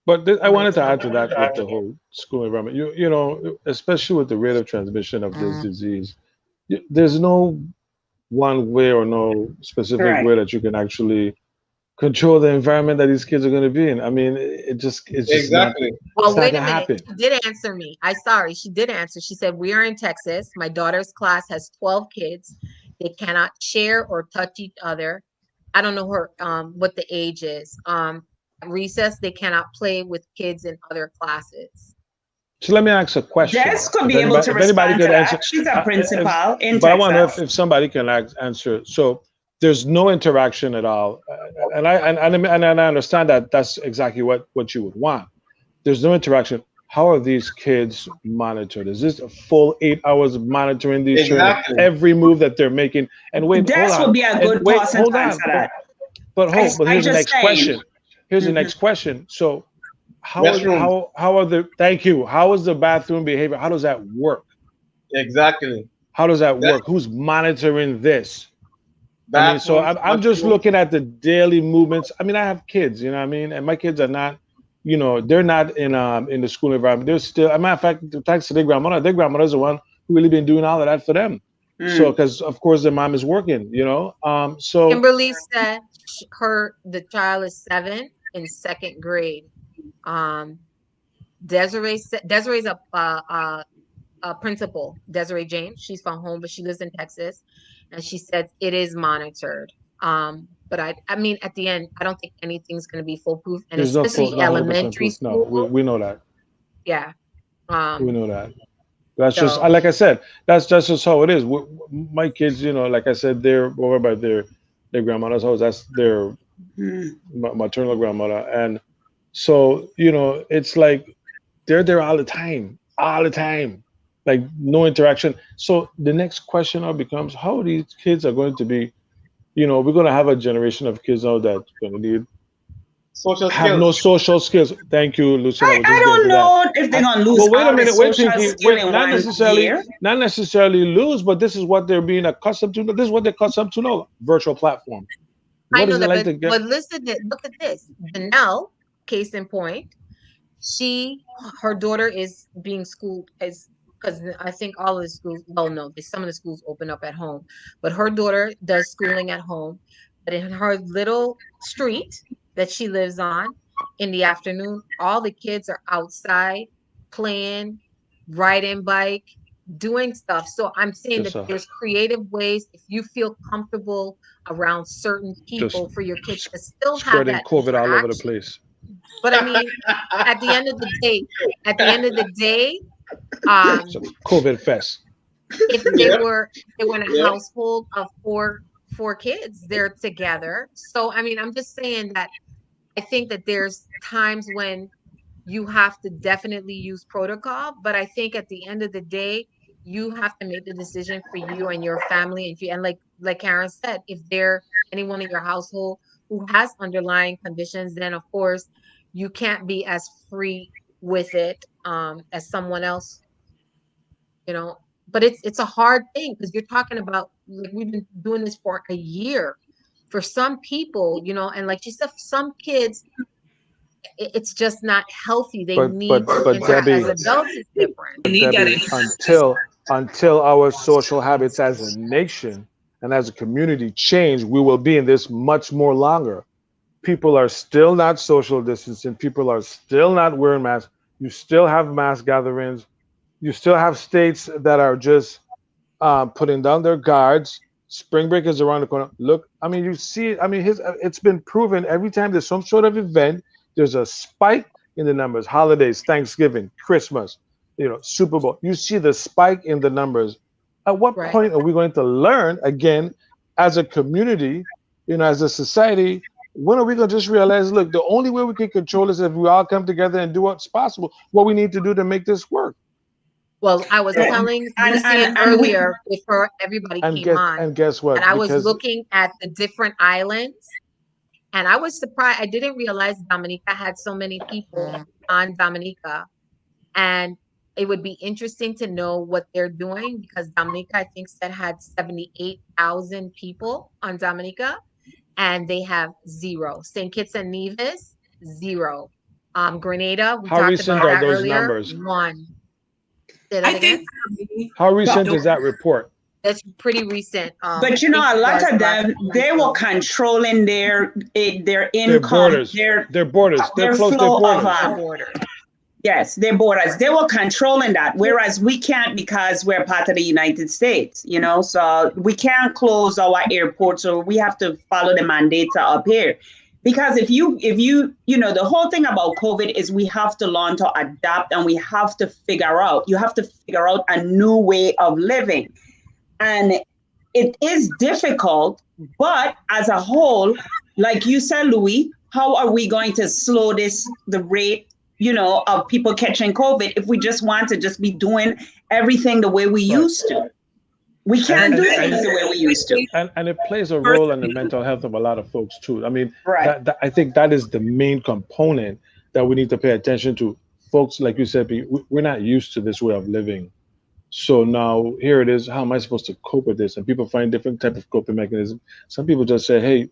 S5: but I
S1: Somebody
S5: wanted to
S1: spoke.
S5: add to that with the whole school environment. Especially with the rate of transmission of this
S1: Mm,
S5: disease, there's no one way or no specific
S4: Right.
S5: way that you can actually control the environment that these kids are going to be in. I mean, it's just not
S2: Exactly.
S5: it's
S1: Well,
S5: not
S1: wait a
S5: gonna
S1: minute.
S5: happen.
S1: She did answer me. She did answer. She said, "We are in Texas. My daughter's class has 12 kids. They cannot share or touch each other. I don't know her what the age is. At recess, they cannot play with kids in other classes."
S5: So let me ask a question.
S4: Des could be able to
S5: If anybody
S4: respond to
S5: could answer,
S4: that. She's a
S5: if,
S4: principal in
S5: but I want to know
S4: Texas.
S5: if somebody can answer. So there's no interaction at all, and I understand that that's exactly what you would want. There's no interaction. How are these kids monitored? Is this a full 8 hours of monitoring these children of
S2: Exactly.
S5: every move that they're making? And wait, hold
S4: Des
S5: on,
S4: would be a
S5: and
S4: good
S5: wait,
S4: person
S5: hold
S4: to
S5: on,
S4: answer that.
S5: but
S4: I
S5: here's the
S4: just
S5: next
S4: saying.
S5: question. Here's the
S4: Mhm.
S5: next question. So
S2: Restrooms.
S5: how are the thank you? How is the bathroom behavior? How does that work?
S2: Exactly.
S5: How does that
S2: That
S5: work? Who's monitoring this? I mean, so
S2: bathrooms,
S5: I'm just
S2: washrooms.
S5: looking at the daily movements. I mean, I have kids, you know what I mean, and my kids are not, they're not in the school environment. They're still, as a matter of fact, thanks to their grandmother's the one who really been doing all of that for them. So,
S4: Mm.
S5: because of course their mom is working, so
S1: Kimberly said the child is 7 in second grade. Um, Desiree's a principal, Desiree James. She's from home, but she lives in Texas, and she said it is monitored. But I mean, at the end, I don't think anything's going to be foolproof, and
S5: there's no
S1: especially
S5: full, not 100%
S1: elementary
S5: proof. No,
S1: school.
S5: we know that.
S1: Yeah.
S5: We
S1: Um,
S5: know that. That's just
S1: so
S5: like I said. That's just how it is. My kids, like I said, they're over by their grandmother's house. That's their
S4: Mm.
S5: maternal grandmother, and so it's like they're there all the time, like no interaction. So the next question now becomes how these kids are going to be. We're going to have a generation of kids now that's going to need
S2: Social
S5: have no
S2: skills.
S5: social skills. Thank you, Lucian. I was
S4: I
S5: just getting
S4: don't
S5: to that.
S4: know if they're gonna lose
S5: But wait a
S4: all the
S5: minute, wait,
S4: social
S5: Pinky,
S4: skill
S5: wait.
S4: in 1 year.
S5: Not necessarily lose, but this is what they're being accustomed to. This is what they're accustomed to know. Virtual platform.
S1: I
S5: What
S1: know
S5: is it
S1: that,
S5: like to get?
S1: but listen, look at this. Danelle, case in point, she her daughter is being schooled as because I think all of the schools, well, no, some of the schools open up at home, but her daughter does schooling at home. But in her little street that she lives on, in the afternoon, all the kids are outside playing, riding bike, doing stuff. So I'm saying
S5: Just
S1: that there's creative ways if you feel comfortable around certain
S5: just
S1: people for your kids to still have
S5: spreading
S1: that
S5: COVID all over the
S1: interaction.
S5: place.
S1: But I mean, at the end of the day, at the end of the day, um,
S5: So COVID fest.
S1: if
S2: Yep.
S1: they were in a
S2: Yep.
S1: household of four kids, they're together. So I mean, I'm just saying that I think that there's times when you have to definitely use protocol, but I think at the end of the day, you have to make the decision for you and your family. If you and like Karen said, if there anyone in your household who has underlying conditions, then of course you can't be as free with it as someone else, you know. But it's a hard thing because you're talking about like we've been doing this for a year. For some people, and like you said, some kids it's just not healthy. They
S5: But
S1: need
S5: but
S1: to
S5: but
S1: interact. As
S5: Debbie,
S1: adults, it's different.
S3: You need that
S5: Debbie,
S3: exercise.
S5: until our social habits as a nation and as a community change, we will be in this much more longer. People are still not social distancing. People are still not wearing masks. You still have mass gatherings. You still have states that are just putting down their guards. Spring break is around the corner. Look, I mean, you see, I mean, it's been proven every time there's some sort of event, there's a spike in the numbers. Holidays, Thanksgiving, Christmas, Super Bowl. You see the spike in the numbers. At what
S1: Right.
S5: point are we going to learn again as a community, as a society? When are we going to just realize, look, the only way we can control this is if we all come together and do what's possible, what we need to do to make this work.
S1: Well, I was
S4: Yeah.
S1: telling
S4: And
S1: Lucian
S4: and we
S1: earlier before everybody came on
S5: And guess
S1: that
S5: what?
S1: I was
S5: Because
S1: looking at the different islands and I was surprised. I didn't realize Dominica had so many people on Dominica. And it would be interesting to know what they're doing because Dominica, I think, said had 78,000 people on Dominica and they have zero. St. Kitts and Nevis, zero. Grenada, we
S5: how
S1: talked
S5: recent
S1: about
S5: are
S1: that
S5: those
S1: earlier,
S5: numbers?
S1: one. Say
S3: I
S1: that again.
S3: think for me,
S5: How
S3: the
S5: recent is that report?
S1: That's pretty recent.
S4: But you
S1: I
S4: know,
S1: think
S4: a
S1: it
S4: lot
S1: was
S4: of
S1: last
S4: them,
S1: month.
S4: they were controlling their
S5: Their
S4: income,
S5: borders. Their borders. They're
S4: their
S5: close their
S4: flow of
S5: borders.
S1: Their border.
S4: yes, their borders. They were controlling that, whereas we can't because we're part of the United States. You know, so we can't close our airports, so we have to follow the mandates up here. Because if you know, the whole thing about COVID is we have to learn to adapt, and we have to figure out. You have to figure out a new way of living. And it is difficult, but as a whole, like you said, Louis, how are we going to slow the rate, you know, of people catching COVID if we just want to just be doing everything the way we
S5: Right.
S4: used to? We
S5: And
S4: can't do
S5: and
S4: things the way we used to.
S5: and it plays a role in the mental health of a lot of folks too. I mean,
S4: Right.
S5: that I think that is the main component that we need to pay attention to. Folks, like you said, we're not used to this way of living. So now here it is. How am I supposed to cope with this? And people find different type of coping mechanism. Some people just say, "Hey,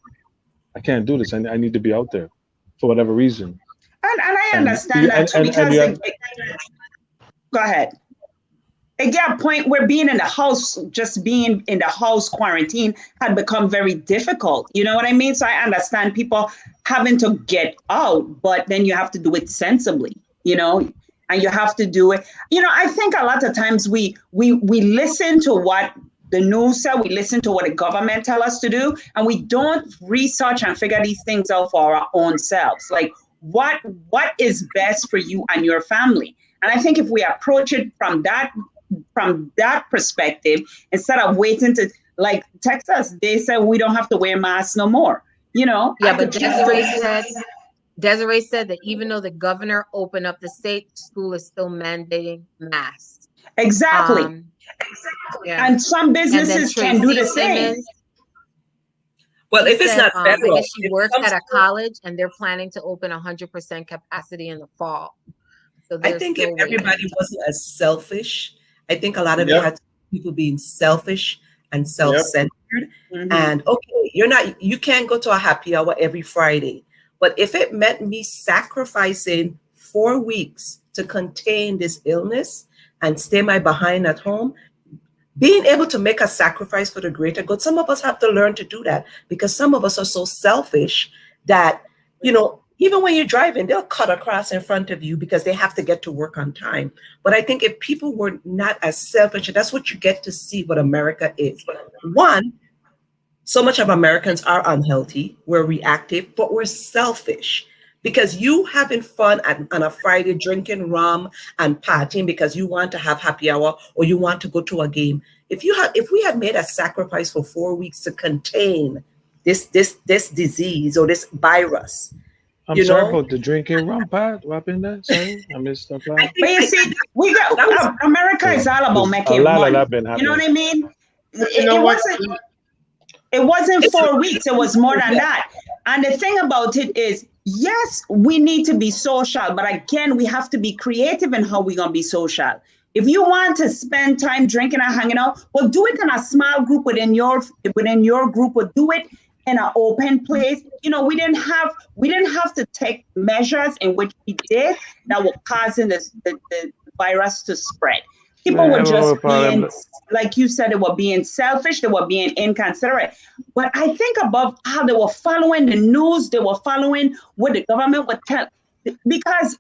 S5: I can't do this. I need to be out there for whatever reason."
S4: And I
S5: And
S4: understand that too,
S5: and
S4: because
S5: you have,
S4: go ahead. It got a point where being in the house, just being in the house quarantine had become very difficult. You know what I mean? So I understand people having to get out, but then you have to do it sensibly, you know, and you have to do it. You know, I think a lot of times we listen to what the news said, we listen to what the government tell us to do, and we don't research and figure these things out for our own selves. Like what is best for you and your family? And I think if we approach it from that perspective, instead of waiting to, like Texas, they said we don't have to wear masks no more. You know,
S1: Yeah, but Desiree said that even though the governor opened up the state, school is still mandating masks.
S4: exactly.
S1: Yeah.
S4: And some
S1: And then
S4: businesses can do
S1: Tracy
S4: the same.
S1: Simmons,
S3: Well,
S1: she
S3: if it's
S1: said,
S3: not
S1: I
S3: federal,
S1: guess she
S3: if it
S1: works
S3: comes
S1: at a
S3: to,
S1: college and they're planning to open 100% capacity in the fall. So
S3: I
S1: they're
S3: think if
S1: still waiting.
S3: everybody wasn't as selfish, I think a lot of it
S2: Yep.
S3: had to do with people being selfish and
S2: Yep.
S3: self-centered.
S4: Mhm.
S3: And okay, you can't go to a happy hour every Friday. But if it meant me sacrificing 4 weeks to contain this illness and stay my behind at home, being able to make a sacrifice for the greater good, some of us have to learn to do that because some of us are so selfish that, even when you're driving, they'll cut across in front of you because they have to get to work on time. But I think if people were not as selfish, and that's what you get to see what America is. One, so much of Americans are unhealthy, we're reactive, but we're selfish. Because you having fun on a Friday, drinking rum and partying because you want to have happy hour or you want to go to a game. If we had made a sacrifice for 4 weeks to contain this disease or this virus,
S5: I'm sorry about the drinking rum part. What happened there? Sorry, I missed that part.
S4: But you see, America is all about
S5: There's a
S4: making
S5: lot of
S4: money.
S5: that been
S4: You know what
S5: happening.
S4: I mean?
S2: But you know what?
S4: It wasn't
S3: It's
S4: 4 weeks, it was more than that. And the thing about it is, yes, we need to be social, but again, we have to be creative in how we're going to be social. If you want to spend time drinking and hanging out, well, do it in a small group within your group, or do it in an open place. You know, we didn't have to take measures in which we did that were causing the virus to spread. People were just being, like you said, they were being selfish, they were being inconsiderate. But I think above all, they were following the news, they were following what the government would tell. Because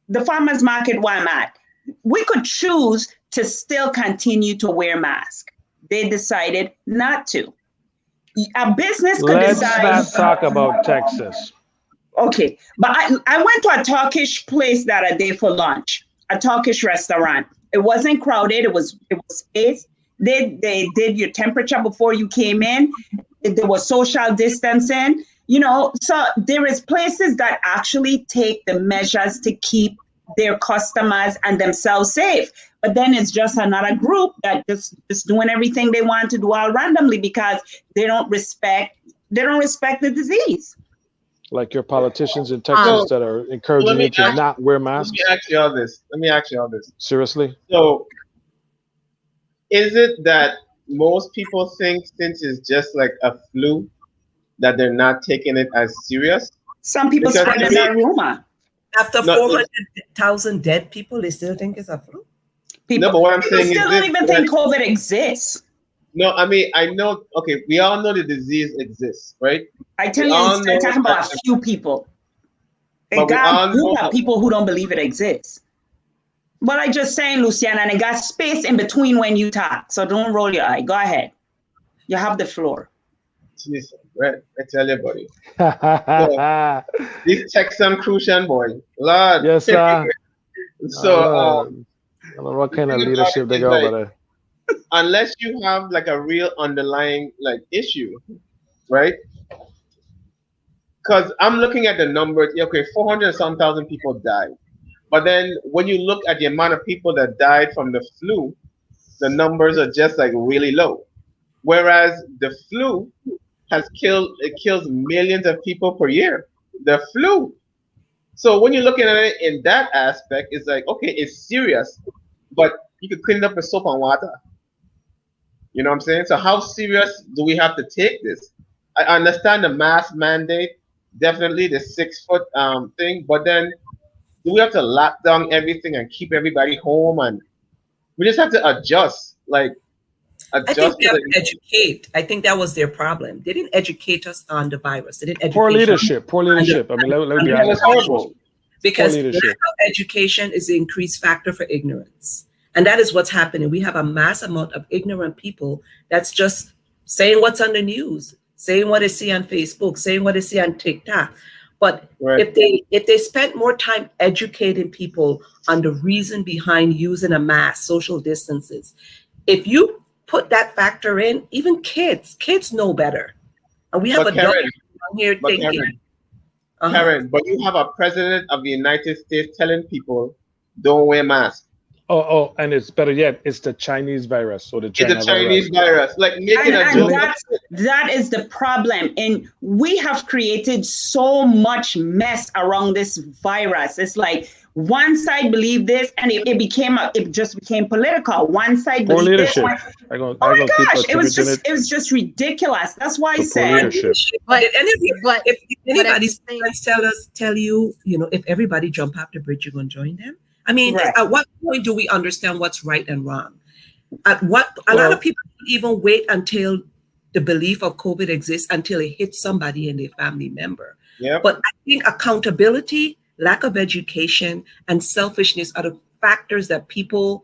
S4: the farmers market where I'm at, we could choose to still continue to wear masks. They decided not to. A business could
S5: Let's
S4: decide.
S5: not talk about Texas.
S4: Okay, but I went to a Turkish place that I did for lunch, a Turkish restaurant. It wasn't crowded. It was spaced. They did your temperature before you came in. There was social distancing. You know, so there is places that actually take the measures to keep their customers and themselves safe. But then it's just another group that just doing everything they want to do all randomly because they don't respect the disease.
S5: Like your politicians in Texas that are encouraging you to not wear masks.
S2: Let me ask you all this.
S5: Seriously?
S2: So, is it that most people think since it's just like a flu that they're not taking it as serious?
S4: Some people
S2: Because
S4: spreading that rumor.
S3: After 400,000 dead people, they still think it's a flu?
S2: No,
S4: People,
S2: but what I'm
S4: people
S2: saying is
S4: still don't
S2: this.
S4: even think COVID exists.
S2: No, I mean, I know. Okay, we all know the disease exists, right?
S4: I
S2: We
S4: tell you,
S2: all
S4: instead
S2: know
S4: talking
S2: that,
S4: about a few people. It
S2: but we
S4: got a
S2: all
S4: group
S2: know.
S4: of people who don't believe it exists. But I just saying, Luciana, and it got space in between when you talk. So don't roll your eye. Go ahead. You have the floor.
S2: Listen, right? I tell you, buddy. So this Texan Crucian boy, Lord.
S5: Yes, sir.
S2: So
S5: Lord. I don't know what
S2: the
S5: kind of
S2: thing about
S5: leadership
S2: it
S5: they
S2: is
S5: got
S2: like,
S5: over there.
S2: unless you have like a real underlying like issue, right? Because I'm looking at the numbers. Yeah, okay, 400 and some thousand people died. But then when you look at the amount of people that died from the flu, the numbers are just like really low. Whereas the flu it kills millions of people per year. The flu. So when you're looking at it in that aspect, it's like, okay, it's serious, but you could clean it up with soap and water. You know what I'm saying? So how serious do we have to take this? I understand the mask mandate, definitely the 6 foot thing, but then do we have to lock down everything and keep everybody home? And we just have to adjust, like
S3: I think
S2: adjust
S3: they
S2: to
S3: have
S2: the.
S3: to educate. I think that was their problem. They didn't educate us on the virus. They didn't
S5: Poor
S3: educate us
S5: leadership. Poor
S3: on the,
S5: leadership. I mean, let
S3: on
S5: me be
S3: the
S2: It was
S5: honest with
S3: precautions.
S5: you.
S2: horrible.
S5: Poor
S3: Because lack
S5: leadership.
S3: of education is the increased factor for ignorance. And that is what's happening. We have a mass amount of ignorant people that's just saying what's on the news, saying what they see on Facebook, saying what they see on TikTok. But
S2: Right.
S3: if they spent more time educating people on the reason behind using a mask, social distances, if you put that factor in, even kids know better. And we have
S2: But
S3: adults
S2: Karen,
S3: here
S2: but
S3: thinking,
S2: Karen,
S3: uh-huh.
S2: Karen, but you have a president of the United States telling people don't wear masks.
S5: And it's better yet, it's the Chinese virus or the
S2: It's a
S5: China
S2: Chinese
S5: virus.
S2: virus, like making a
S4: And
S2: joke.
S5: Mhm.
S4: that is the problem. And we have created so much mess around this virus. It's like one side believed this, and it just became political. One side
S5: Poor
S4: believed this.
S5: leadership. I'm gonna,
S4: Oh
S5: I'm
S4: my
S5: gonna keep
S4: gosh,
S5: attributing it
S4: it was just ridiculous. That's why I
S5: to poor
S4: said,
S5: leadership.
S3: But
S1: But
S3: did any of you,
S1: but
S3: if
S1: but at
S3: anybody's
S1: the same
S3: parents tell you, if everybody jump off the bridge, you're going to join them? I mean,
S4: right.
S3: at what point do we understand what's right and wrong? At what a lot of
S5: Well,
S3: people don't even wait until the belief of COVID exists until it hits somebody and their family member.
S2: Yep.
S3: But I think accountability, lack of education, and selfishness are the factors that people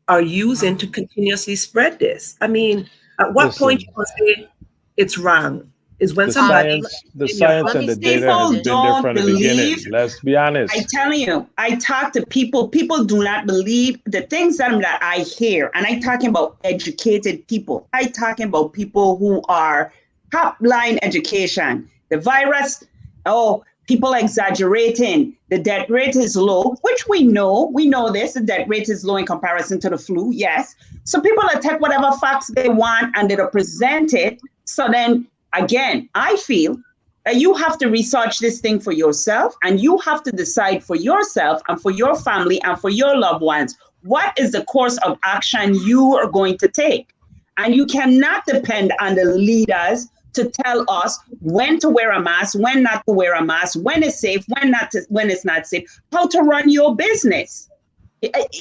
S3: are using to continuously spread this. I mean, at what point
S5: listen,
S3: you can say it's wrong is when
S5: the
S3: somebody
S1: l-
S5: science, the
S3: in your
S5: science
S1: let
S5: and
S1: me
S5: the
S1: say
S5: data has
S4: People
S1: something.
S5: been there
S4: don't
S5: from the
S4: believe.
S5: beginning. Let's be
S4: I
S5: honest.
S4: tell you, I talk to people. People do not believe the things that I hear, and I talking about educated people. I talking about people who are top line education. The virus, oh, people exaggerating. The death rate is low, which we know. We know this. The death rate is low in comparison to the flu. Yes. So people will take whatever facts they want and they'll present it. So then again, I feel that you have to research this thing for yourself and you have to decide for yourself and for your family and for your loved ones what is the course of action you are going to take. And you cannot depend on the leaders to tell us when to wear a mask, when not to wear a mask, when it's safe, when it's not safe, how to run your business.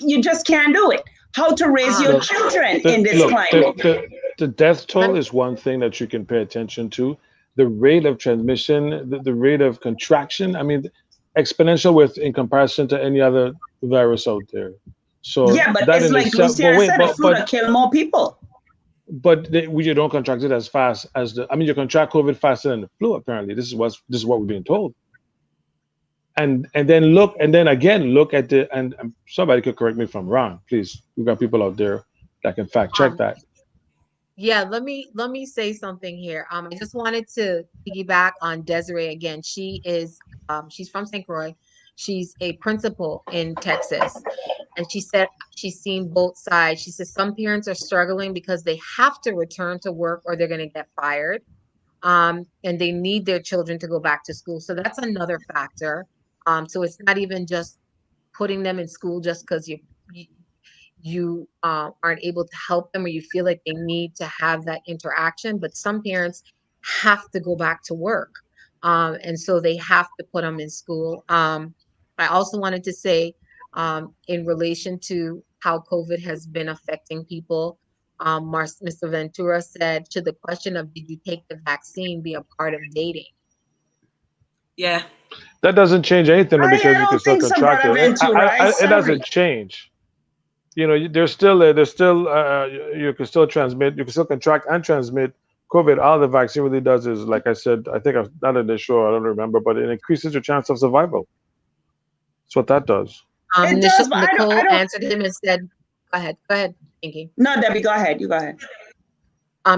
S4: You just can't do it. How to raise your
S1: Um,
S5: Look,
S4: children in this
S5: look,
S4: climate.
S5: the death
S1: let
S5: toll
S1: me
S5: is one thing that you can pay attention to. The rate of transmission, the rate of contraction, I mean, exponential with in comparison to any other virus out there. So
S4: Yeah, but
S5: that
S4: it's
S5: in
S4: like
S5: itself, but
S4: Luciana
S5: wait,
S4: said, the flu that kill more people.
S5: you don't contract it as fast as the. I mean, you contract COVID faster than the flu. Apparently, this is what we're being told. And then look, and then again look at the and somebody could correct me if I'm wrong. Please, we got people out there that can fact check
S1: um
S5: that.
S1: yeah, let me say something here. I just wanted to piggyback on Desiree again. She's from St. Croix. She's a principal in Texas. And she said she's seen both sides. She says some parents are struggling because they have to return to work or they're going to get fired. And they need their children to go back to school. So that's another factor. So it's not even just putting them in school just because you aren't able to help them or you feel like they need to have that interaction. But some parents have to go back to work. And so they have to put them in school. I also wanted to say in relation to how COVID has been affecting people. Mr. Ventura said to the question of did you take the vaccine be a part of dating?
S3: Yeah.
S5: That doesn't change anything though,
S4: I
S5: because you can
S4: don't
S5: still
S4: think so,
S5: contract
S4: Brother
S5: it.
S4: Ventura. I
S5: It
S4: sorry.
S5: doesn't change. You know, there's still you can still transmit, you can still contract and transmit COVID. All the vaccine really does is, like I said, I think I've not in the show, I don't remember, but it increases your chance of survival. That's what that does.
S4: It does, but I
S1: Nicole
S4: don't.
S1: answered him and said, go ahead, Pinky.
S4: No, Debbie, go ahead. You go ahead.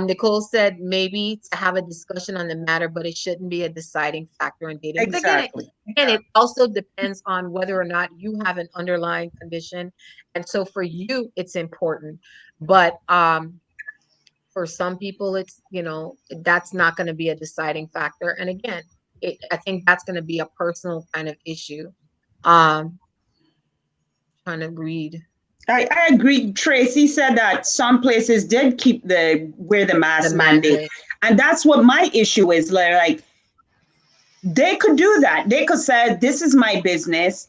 S1: Nicole said maybe to have a discussion on the matter, but it shouldn't be a deciding factor in dating. But
S4: Exactly.
S1: again, it also depends on whether or not you have an underlying condition. And so for you, it's important. But for some people, it's, that's not going to be a deciding factor. And again, I think that's going to be a personal kind of issue. Trying to read.
S4: I agree. Tracy said that some places did keep the wear the mask
S1: The
S4: mandate.
S1: mandate.
S4: And that's what my issue is. Like they could do that. They could say, this is my business.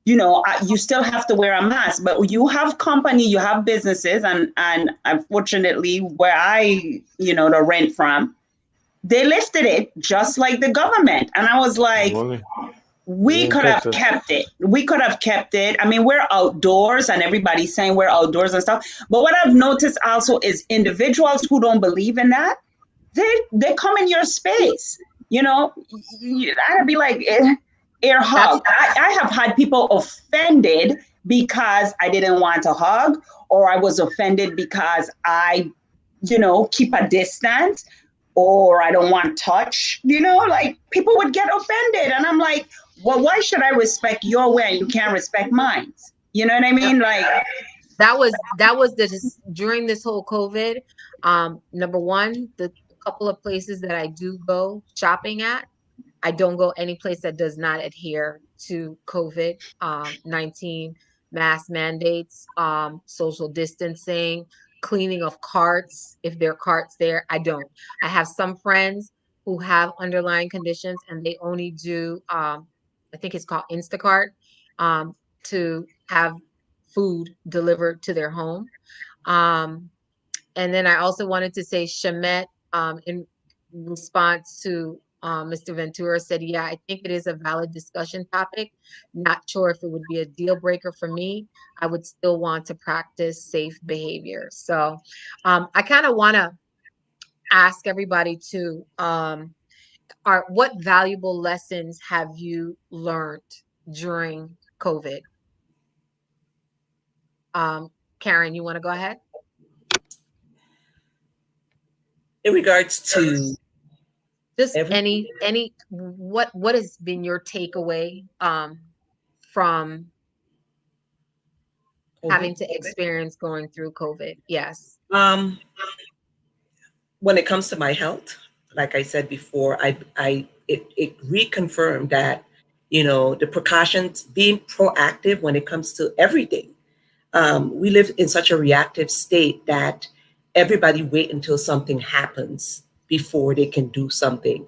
S4: You still have to wear a mask, but you have company, you have businesses, and unfortunately, where I, the rent from, they lifted it just like the government. And I was like,
S5: Really?
S4: we
S5: Didn't
S4: could
S5: catch
S4: have
S5: it.
S4: kept it. We could have kept it. I mean, we're outdoors and everybody's saying we're outdoors and stuff. But what I've noticed also is individuals who don't believe in that, they come in your space. I'd be like, air hug. I have had people offended because I didn't want to hug, or I was offended because I, keep a distance, or I don't want touch. Like people would get offended. And I'm like, well, why should I respect your way and you can't respect mine? You know what I mean? Like
S1: that was during this whole COVID. Number one, the couple of places that I do go shopping at, I don't go any place that does not adhere to COVID-19 mask mandates, social distancing, cleaning of carts. If there are carts there, I don't. I have some friends who have underlying conditions and they only do, I think it's called Instacart, to have food delivered to their home. Um, and then I also wanted to say, Shamet, in response to Mr. Ventura said, yeah, I think it is a valid discussion topic. Not sure if it would be a deal breaker for me. I would still want to practice safe behavior. So I kind of want to ask everybody to, what valuable lessons have you learned during COVID? Karen, you want to go ahead?
S3: In regards to
S1: Just what has been your takeaway from having to experience going through COVID? Yes.
S3: When it comes to my health, like I said before, it reconfirmed that, the precautions, being proactive when it comes to everything. We live in such a reactive state that everybody wait until something happens before they can do something.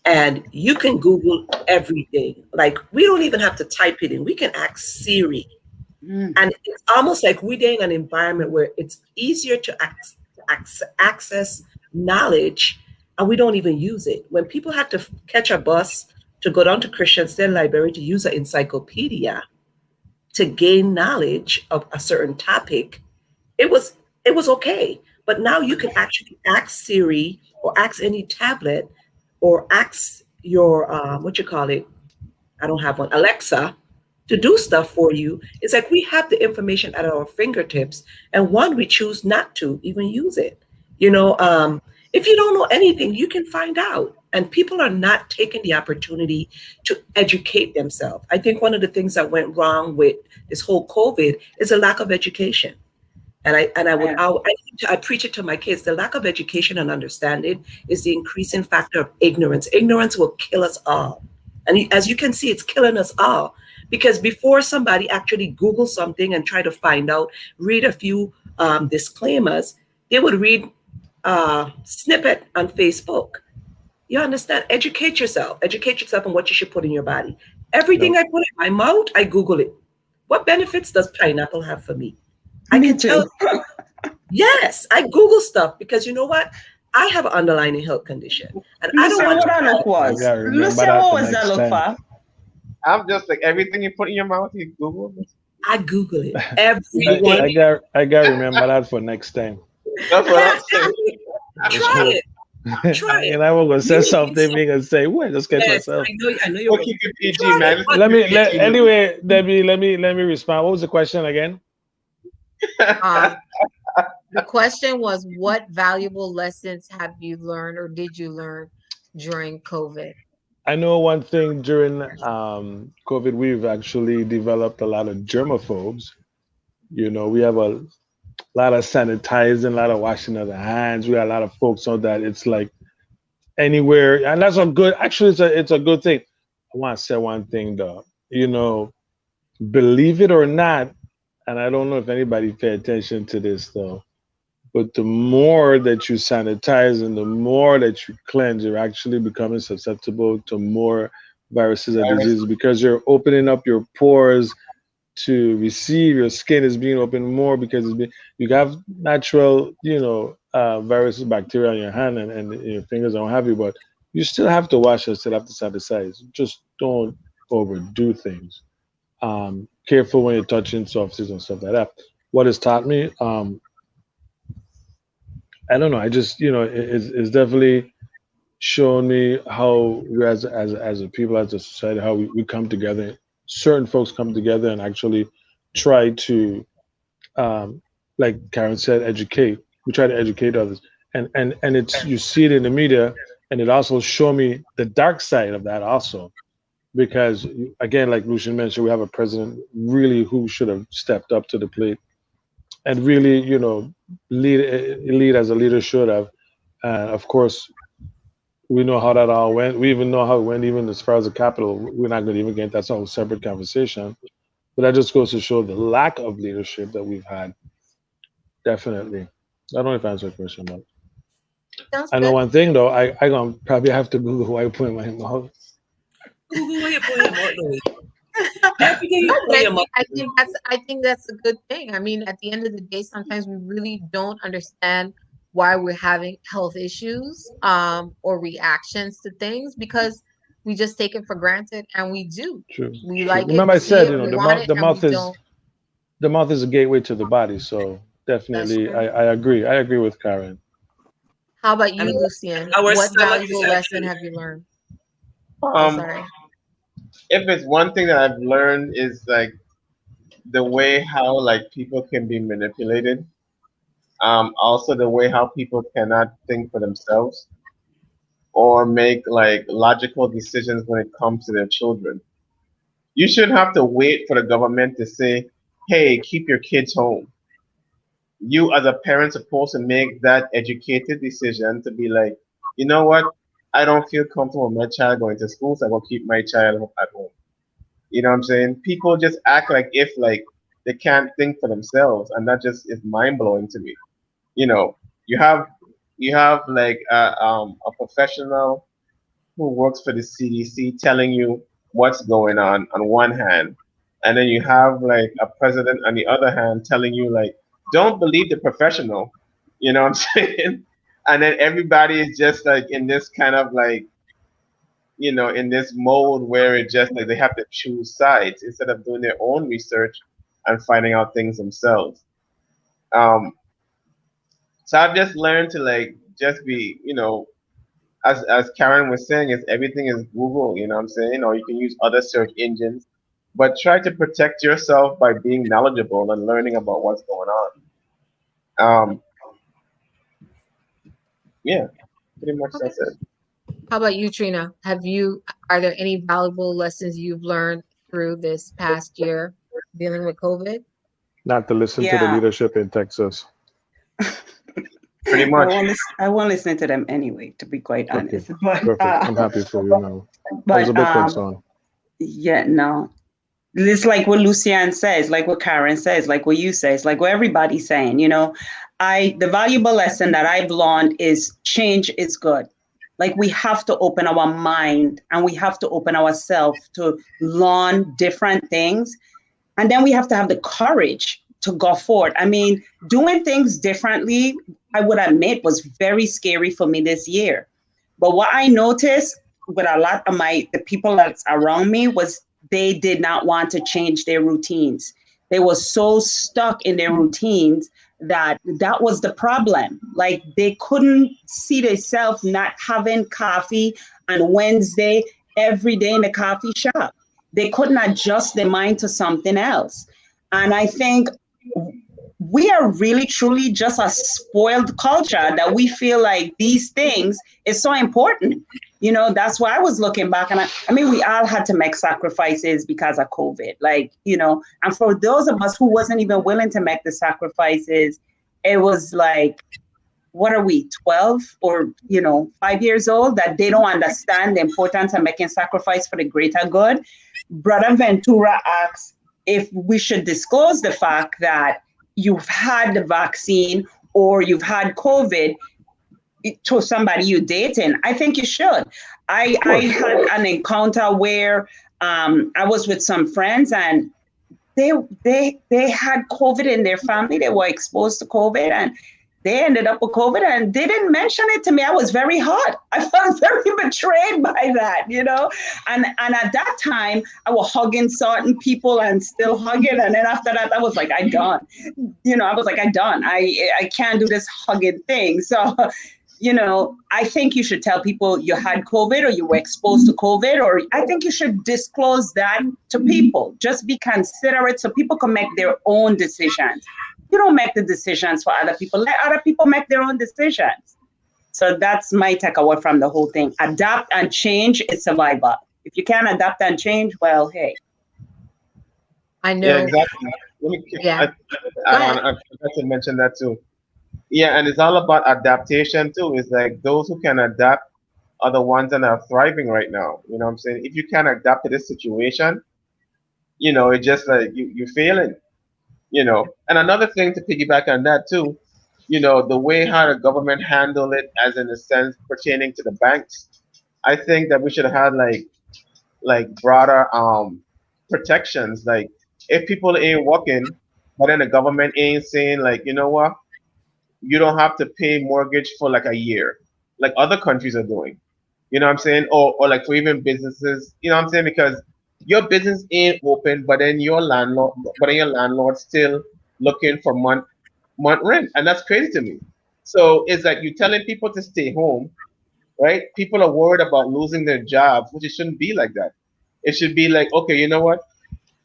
S3: And you can Google everything. Like we don't even have to type it in. We can ask Siri. And it's almost like we're in an environment where it's easier to access knowledge, and we don't even use it. When people had to catch a bus to go down to Christiansted Library to use an encyclopedia to gain knowledge of a certain topic, it was okay. But now you can actually ask Siri or ask any tablet or ask your what you call it, I don't have one, Alexa, to do stuff for you. It's like we have the information at our fingertips, and one, we choose not to even use it. If you don't know anything, you can find out. And people are not taking the opportunity to educate themselves. I think one of the things that went wrong with this whole COVID is a lack of education. And I preach it to my kids. The lack of education and understanding is the increasing factor of ignorance. Ignorance will kill us all. And as you can see, it's killing us all. Because before somebody actually Google something and try to find out, read a few disclaimers, they would read a snippet on Facebook. You understand? Educate yourself. Educate yourself on what you should put in your body. Everything I put in my mouth, I Google it. What benefits does pineapple have for me? I
S4: Me
S3: can tell.
S4: too.
S3: Yes, I Google stuff because you know what? I have an underlying health condition, and I don't
S4: Lucia,
S3: want
S4: what
S3: to.
S4: that look
S5: I
S4: was?
S5: gotta remember
S4: Lucia,
S5: that
S4: what
S5: for
S4: was that
S5: next
S4: look
S5: time.
S4: for?
S2: I'm just like everything you put in your mouth, you Google.
S3: I Google it every
S2: You
S3: day.
S2: want?
S5: I gotta remember that for next time.
S2: That's what I'm
S3: Yes,
S2: saying.
S3: try it. Try it.
S5: And I was gonna say
S3: Really, it's
S5: something,
S3: so.
S5: me gonna say, wait, just catch
S3: Yes,
S5: myself.
S3: I know you're
S2: We'll
S3: going
S2: keep
S3: to
S2: it PG,
S3: try it.
S2: man. Let's
S3: But
S2: keep it PG.
S5: Anyway, Debbie, let me respond. What was the question again?
S1: Um, the question was, what valuable lessons have you learned or did you learn during COVID?
S5: I know one thing during COVID, we've actually developed a lot of germaphobes. You know, we have a lot of sanitizing, a lot of washing of the hands. We got a lot of folks on that. It's like anywhere, and that's a good. Actually, it's a good thing. I want to say one thing though. You know, believe it or not, and I don't know if anybody pay attention to this though, but the more that you sanitize and the more that you cleanse, you're actually becoming susceptible to more viruses and
S2: Virus.
S5: diseases because you're opening up your pores to receive. Your skin is being opened more because you have natural, viruses, bacteria on your hand and in your fingers and what have you, but you still have to wash and still have to sanitize. Just don't overdo things. Careful when you're touching surfaces and stuff like that. What has taught me, I don't know. I just, it's definitely shown me how we as a people, as a society, how we come together. Certain folks come together and actually try to, like Karen said, educate. We try to educate others, and it's you see it in the media, and it also show me the dark side of that also. Because again, like Lucian mentioned, we have a president really who should have stepped up to the plate and really, lead as a leader should have. And of course, we know how that all went. We even know how it went, even as far as the capital. We're not going to even get that's a whole separate conversation. But that just goes to show the lack of leadership that we've had. Definitely. I don't know if I answered your question, but
S1: Sounds
S5: I know
S1: good.
S5: one thing though. I gonna probably have to Google why I put in my mouth.
S3: Google where you put your mouth, Louis. Every day
S1: No,
S3: you
S1: but
S3: put your mouth.
S1: I think that's a good thing. I mean, at the end of the day, sometimes we really don't understand why we're having health issues, or reactions to things because we just take it for granted, and we do.
S5: True,
S1: We
S5: true.
S1: like it,
S5: Remember
S1: we
S5: I
S1: see
S5: said,
S1: it, we
S5: the
S1: want
S5: mouth,
S1: it, and we don't.
S5: the mouth is a gateway to the body. So
S1: That's
S5: definitely,
S1: true.
S5: I agree. I agree with Karen.
S1: How about
S3: And
S1: you, Lucian?
S3: our
S1: What
S3: stomach is
S1: valuable lesson
S3: actually
S1: have you learned? Oh,
S2: Um,
S1: sorry.
S2: if it's one thing that I've learned is like the way how like people can be manipulated. Also the way how people cannot think for themselves or make like logical decisions when it comes to their children. You shouldn't have to wait for the government to say, "Hey, keep your kids home." You as a parent supposed to make that educated decision to be like, you know what? I don't feel comfortable with my child going to school, so I will keep my child at home. You know what I'm saying? People just act like if like they can't think for themselves, and that just is mind blowing to me. You know, you have you have like a professional who works for the CDC telling you what's going on one hand, and then you have like a president on the other hand telling you like, don't believe the professional. You know what I'm saying? And then everybody is just like in this kind of like, in this mode where it just like they have to choose sides instead of doing their own research and finding out things themselves. Um, so I've just learned to like just be, as Karen was saying, is everything is Google, you know what I'm saying? Or you can use other search engines, but try to protect yourself by being knowledgeable and learning about what's going on. Um, yeah, pretty much
S1: Okay.
S2: that's it.
S1: How about you, Trina? Are there any valuable lessons you've learned through this past year dealing with COVID?
S5: Not to listen to the
S4: Yeah,
S5: leadership in Texas.
S2: Pretty
S4: I
S2: much.
S4: won't. I won't listen to them anyway, to be quite
S5: Okay,
S4: honest. But
S5: perfect. I'm happy for you now. I was a
S4: but
S5: bit concerned.
S4: yeah, no. It's like what Luciane says, like what Karen says, like what you says, like what everybody's saying. The valuable lesson that I've learned is change is good. Like we have to open our mind and we have to open ourselves to learn different things And then we have to have the courage to go forward. I mean, doing things differently, I would admit, was very scary for me this year. But what I noticed with a lot of the people that's around me was they did not want to change their routines. They were so stuck in their routines that was the problem. Like they couldn't see themselves not having coffee on Wednesday every day in the coffee shop. They couldn't adjust their mind to something else. And I think we are really truly just a spoiled culture that we feel like these things is so important. That's why I was looking back, and I mean, we all had to make sacrifices because of COVID, and for those of us who wasn't even willing to make the sacrifices, it was like, what are we, 12 or 5 years old, that they don't understand the importance of making sacrifice for the greater good. Brother Ventura asks if we should disclose the fact that you've had the vaccine or you've had COVID to somebody you're dating. I think you should. I had an encounter where I was with some friends, and they had COVID in their family. They were exposed to COVID, and they ended up with COVID, and they didn't mention it to me. I was very hurt. I felt very betrayed by that, And at that time, I was hugging certain people and still hugging. And then after that, I was like, I'm done. I was like, I'm done. I can't do this hugging thing. So, I think you should tell people you had COVID or you were exposed to COVID, or I think you should disclose that to people. Just be considerate so people can make their own decisions. You don't make the decisions for other people. Let other people make their own decisions. So that's my takeaway from the whole thing. Adapt and change is survival. If you can't adapt and change, well, hey.
S1: I know.
S2: Yeah, exactly.
S1: Yeah.
S2: I forgot to mention that too. Yeah, and it's all about adaptation too. It's like those who can adapt are the ones that are thriving right now. You know what I'm saying? If you can't adapt to this situation, it's just like you're failing. And another thing to piggyback on that too, the way how the government handled it, as in a sense pertaining to the banks, I think that we should have had like broader protections. Like if people ain't working, but then the government ain't saying like, you know what, you don't have to pay mortgage for like a year, like other countries are doing. You know what I'm saying? Or like for even businesses, you know what I'm saying? Because your business ain't open, but then your landlord still looking for month rent, and that's crazy to me. So it's like you're telling people to stay home, right? People are worried about losing their jobs, which it shouldn't be like that. It should be like, okay, you know what?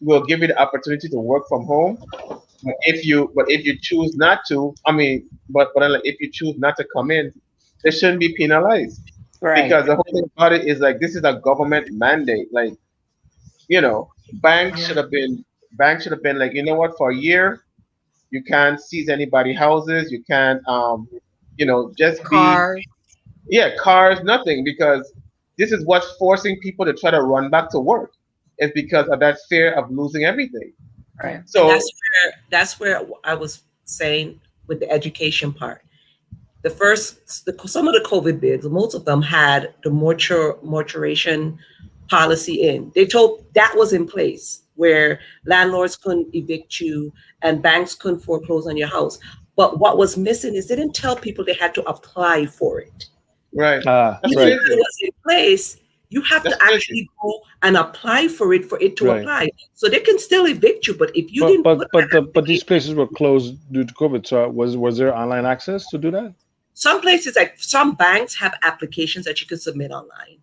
S2: We'll give you the opportunity to work from home, but if you choose not to, I mean, but like, if you choose not to come in, they shouldn't be penalized.
S4: Right.
S2: Because the whole thing about it is like this is a government mandate. Like, banks should have been like, you know what, for a year, you can't seize anybody houses, you can't just be,
S1: Cars.
S2: yeah, cars, nothing, because this is what's forcing people to try to run back to work. It's because of that fear of losing everything.
S4: Right.
S3: And
S2: So
S3: that's where I was saying with the education part. Some of the COVID bids, most of them had the morturation policy in. They told that was in place where landlords couldn't evict you and banks couldn't foreclose on your house. But what was missing is they didn't tell people they had to apply for it.
S2: right, that's
S3: Even
S5: Right.
S3: if it
S2: crazy.
S3: was in place, you have
S2: That's
S3: to
S2: crazy.
S3: actually go and apply for it to
S5: Right.
S3: apply. So they can still evict you, but if you
S5: But
S3: didn't
S5: but
S3: put
S5: but
S3: that
S5: but these places were closed due to COVID. So was there online access to do that
S3: some places, like some banks, have applications that you can submit online.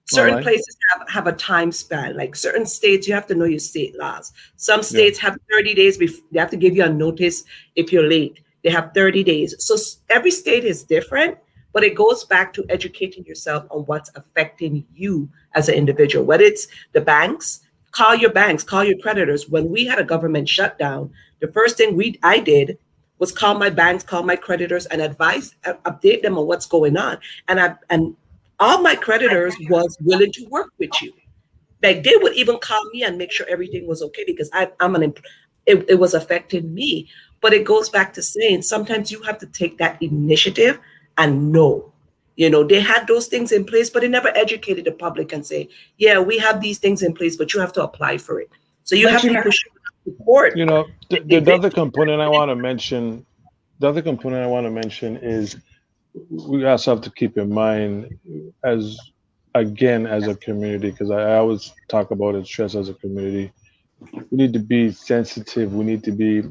S3: Certain
S5: online?
S3: places have a time span. Like certain states, you have to know your state laws. Some
S5: Yeah.
S3: states have 30 days before they have to give you a notice if you're late. They have 30 days. So every state is different, but it goes back to educating yourself on what's affecting you as an individual. Whether it's the banks, call your banks, call your creditors. When we had a government shutdown, the first thing I did was call my banks, call my creditors, and update them on what's going on. And all my creditors was willing to work with you. Like they would even call me and make sure everything was okay because it was affecting me. But it goes back to saying sometimes you have to take that initiative and know. They had those things in place, but they never educated the public and say, yeah, we have these things in place, but you have to apply for it. So you
S4: But
S3: have
S4: you know,
S3: people. support.
S5: You know,
S3: They
S5: the other component I want to mention, is we also have to keep in mind as again as a community, because I always talk about it, stress as a community. We need to be sensitive. We need to be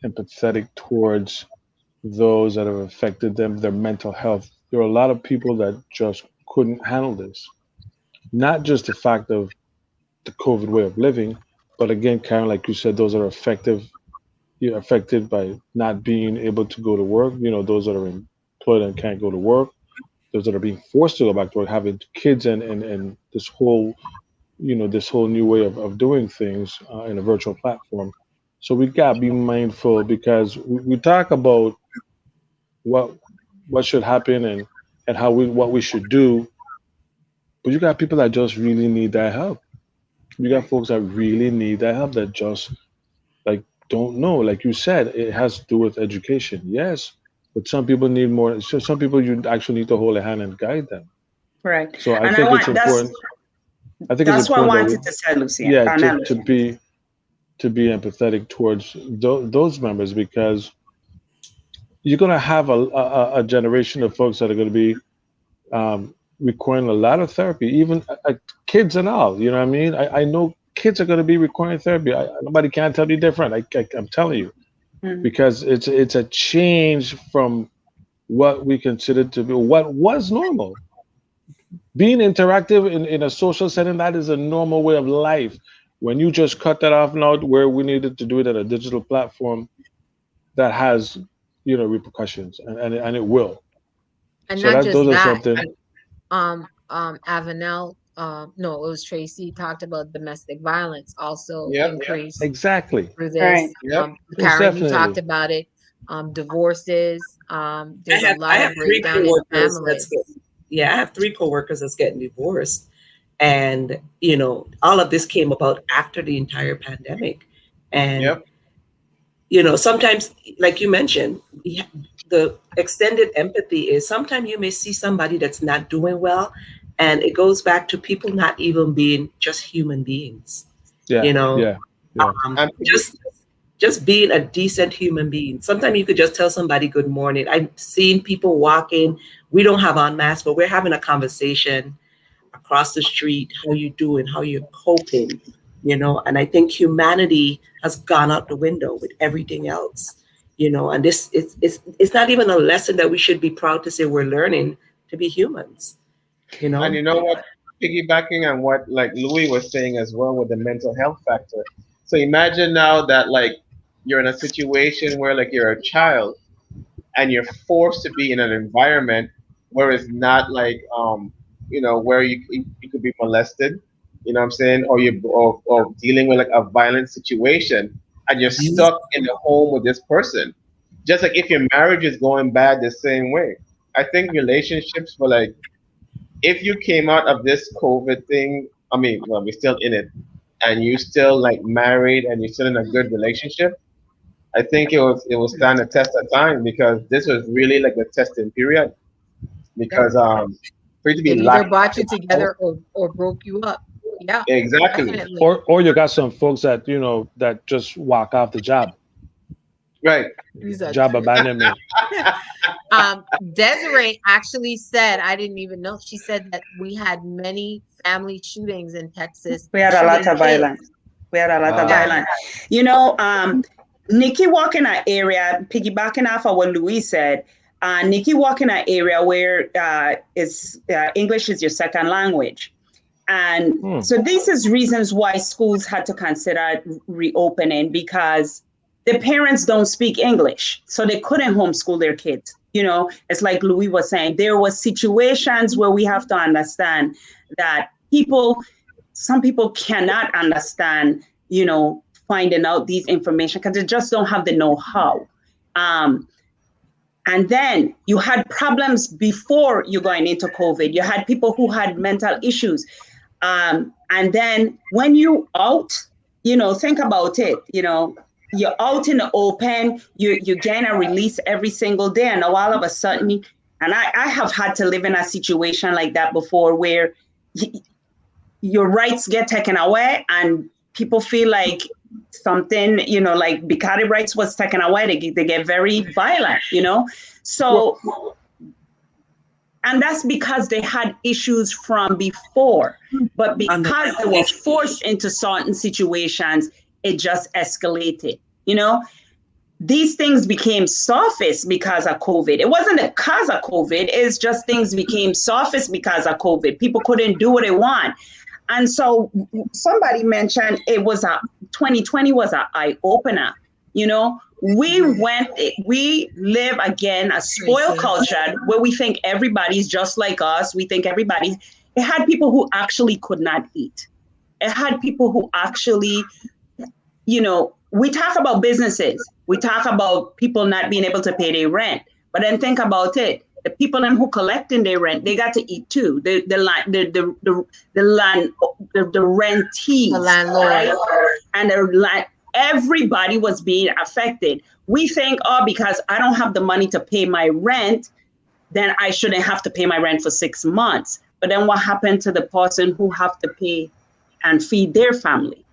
S5: empathetic towards those that have affected them, their mental health. There are a lot of people that just couldn't handle this. Not just the fact of the COVID way of living, but again, Karen, like you said, those that are affected by not being able to go to work. You know, those that are employed and can't go to work. Those that are being forced to go back to work, having kids, and this whole, this whole new way of doing things in a virtual platform. So we gotta be mindful, because we talk about what what should happen, and how we what we should do, but you got people that just really need that help. You got folks that really need that help, that just like don't know. Like you said, it has to do with education, yes, but some people need more. So some people you actually need to hold a hand and guide them.
S4: Right.
S5: So I
S4: And I
S5: think it's
S4: want
S5: important. I think it's
S4: that's what I
S5: important that we,
S4: wanted to say, Lucia.
S5: yeah,
S4: Not
S5: to
S4: Lucia.
S5: be empathetic towards those members, because you're gonna have a generation of folks that are gonna be requiring a lot of therapy, even kids and all. You know what I mean? I know kids are gonna be requiring therapy. Nobody can tell you different. I'm telling you,
S4: Mhm.
S5: because it's a change from what we considered to be what was normal. Being interactive in a social setting, that is a normal way of life. When you just cut that off now, where we needed to do it at a digital platform, that has repercussions, and it will.
S1: And
S5: So
S1: not
S5: that those
S1: just
S5: are
S1: that,
S5: something.
S1: Avanel, no, it was Tracy, talked about domestic violence also
S2: Yep.
S1: increased
S5: Exactly.
S1: through
S4: Right.
S1: this.
S2: Yep.
S5: Most
S1: Karen, you talked
S5: definitely.
S1: about it. Divorces.
S3: I
S1: There's a
S3: have I
S1: lot
S3: have
S1: of
S3: three
S1: breakdown in
S3: coworkers that's
S1: families.
S3: getting, yeah, I have three coworkers that's getting divorced. And all of this came about after the entire pandemic. And
S2: Yep.
S3: sometimes, like you mentioned, the extended empathy is sometimes you may see somebody that's not doing well, and it goes back to people not even being just human beings,
S5: Yeah.
S3: you know,
S5: Yeah. Yeah.
S2: And
S3: just being a decent human being. Sometimes you could just tell somebody good morning. I've seen people walking. We don't have on masks, but we're having a conversation across the street. How you doing? How you're coping? And I think humanity has gone out the window with everything else. And this it's not even a lesson that we should be proud to say we're learning to be humans. You
S2: And
S3: know.
S2: you know what? Piggybacking on what like Louis was saying as well with the mental health factor. So imagine now that like you're in a situation where like you're a child and you're forced to be in an environment where it's not like where you could be molested, you know what I'm saying, or dealing with like a violent situation, and you're stuck in the home with this person. Just like if your marriage is going bad the same way. I think relationships for like if you came out of this COVID thing, I mean, well, we're still in it, and you still like married and you're still in a good relationship, I think it will stand the test of time because this was really like a testing period.
S1: Yep.
S2: Because for you to be
S1: It either
S2: locked
S1: brought
S2: in
S1: you
S2: the house,
S1: together or broke you up. Yeah,
S2: exactly
S1: definitely.
S5: Or you got some folks that that just walk off the job,
S2: right.
S1: These are
S5: job
S1: true.
S5: abandonment.
S1: Desiree actually said, I didn't even know. She said that we had many family shootings in Texas
S4: We had a lot
S1: shooting
S4: of
S1: kids.
S4: violence. We had a lot of
S1: Yeah.
S5: Ah,
S4: violence. You know, Nikki walk in an area, piggybacking off of what Louis said. Nikki walk in an area where English is your second language. And
S5: hmm.
S4: so this is reasons why schools had to consider reopening because the parents don't speak English. So they couldn't homeschool their kids. It's like Louis was saying, there was situations where we have to understand that some people cannot understand, finding out these information because they just don't have the know-how. And then you had problems before you going into COVID. You had people who had mental issues. And then when you out, think about it, you're out in the open, you gain a release every single day. And now all of a sudden, and I have had to live in a situation like that before where your rights get taken away and people feel like something, like Bikari rights was taken away, they get very violent,
S5: Well,
S4: So, and that's because they had issues from before. But because they were forced into certain situations, it just escalated, These things became surface because of COVID. It wasn't a cause of COVID. It's just things became surface because of COVID. People couldn't do what they want. And so somebody mentioned 2020 was an eye opener. We live again a spoiled culture where we think everybody's just like us. We think it had people who actually could not eat. It had people who actually, we talk about businesses. We talk about people not being able to pay their rent. But then think about it. The people who collecting their rent, they got to eat too. The rentees,
S1: The landlord.
S4: right? And everybody was being affected. We think, because I don't have the money to pay my rent, then I shouldn't have to pay my rent for 6 months. But then what happened to the person who have to pay and feed their family?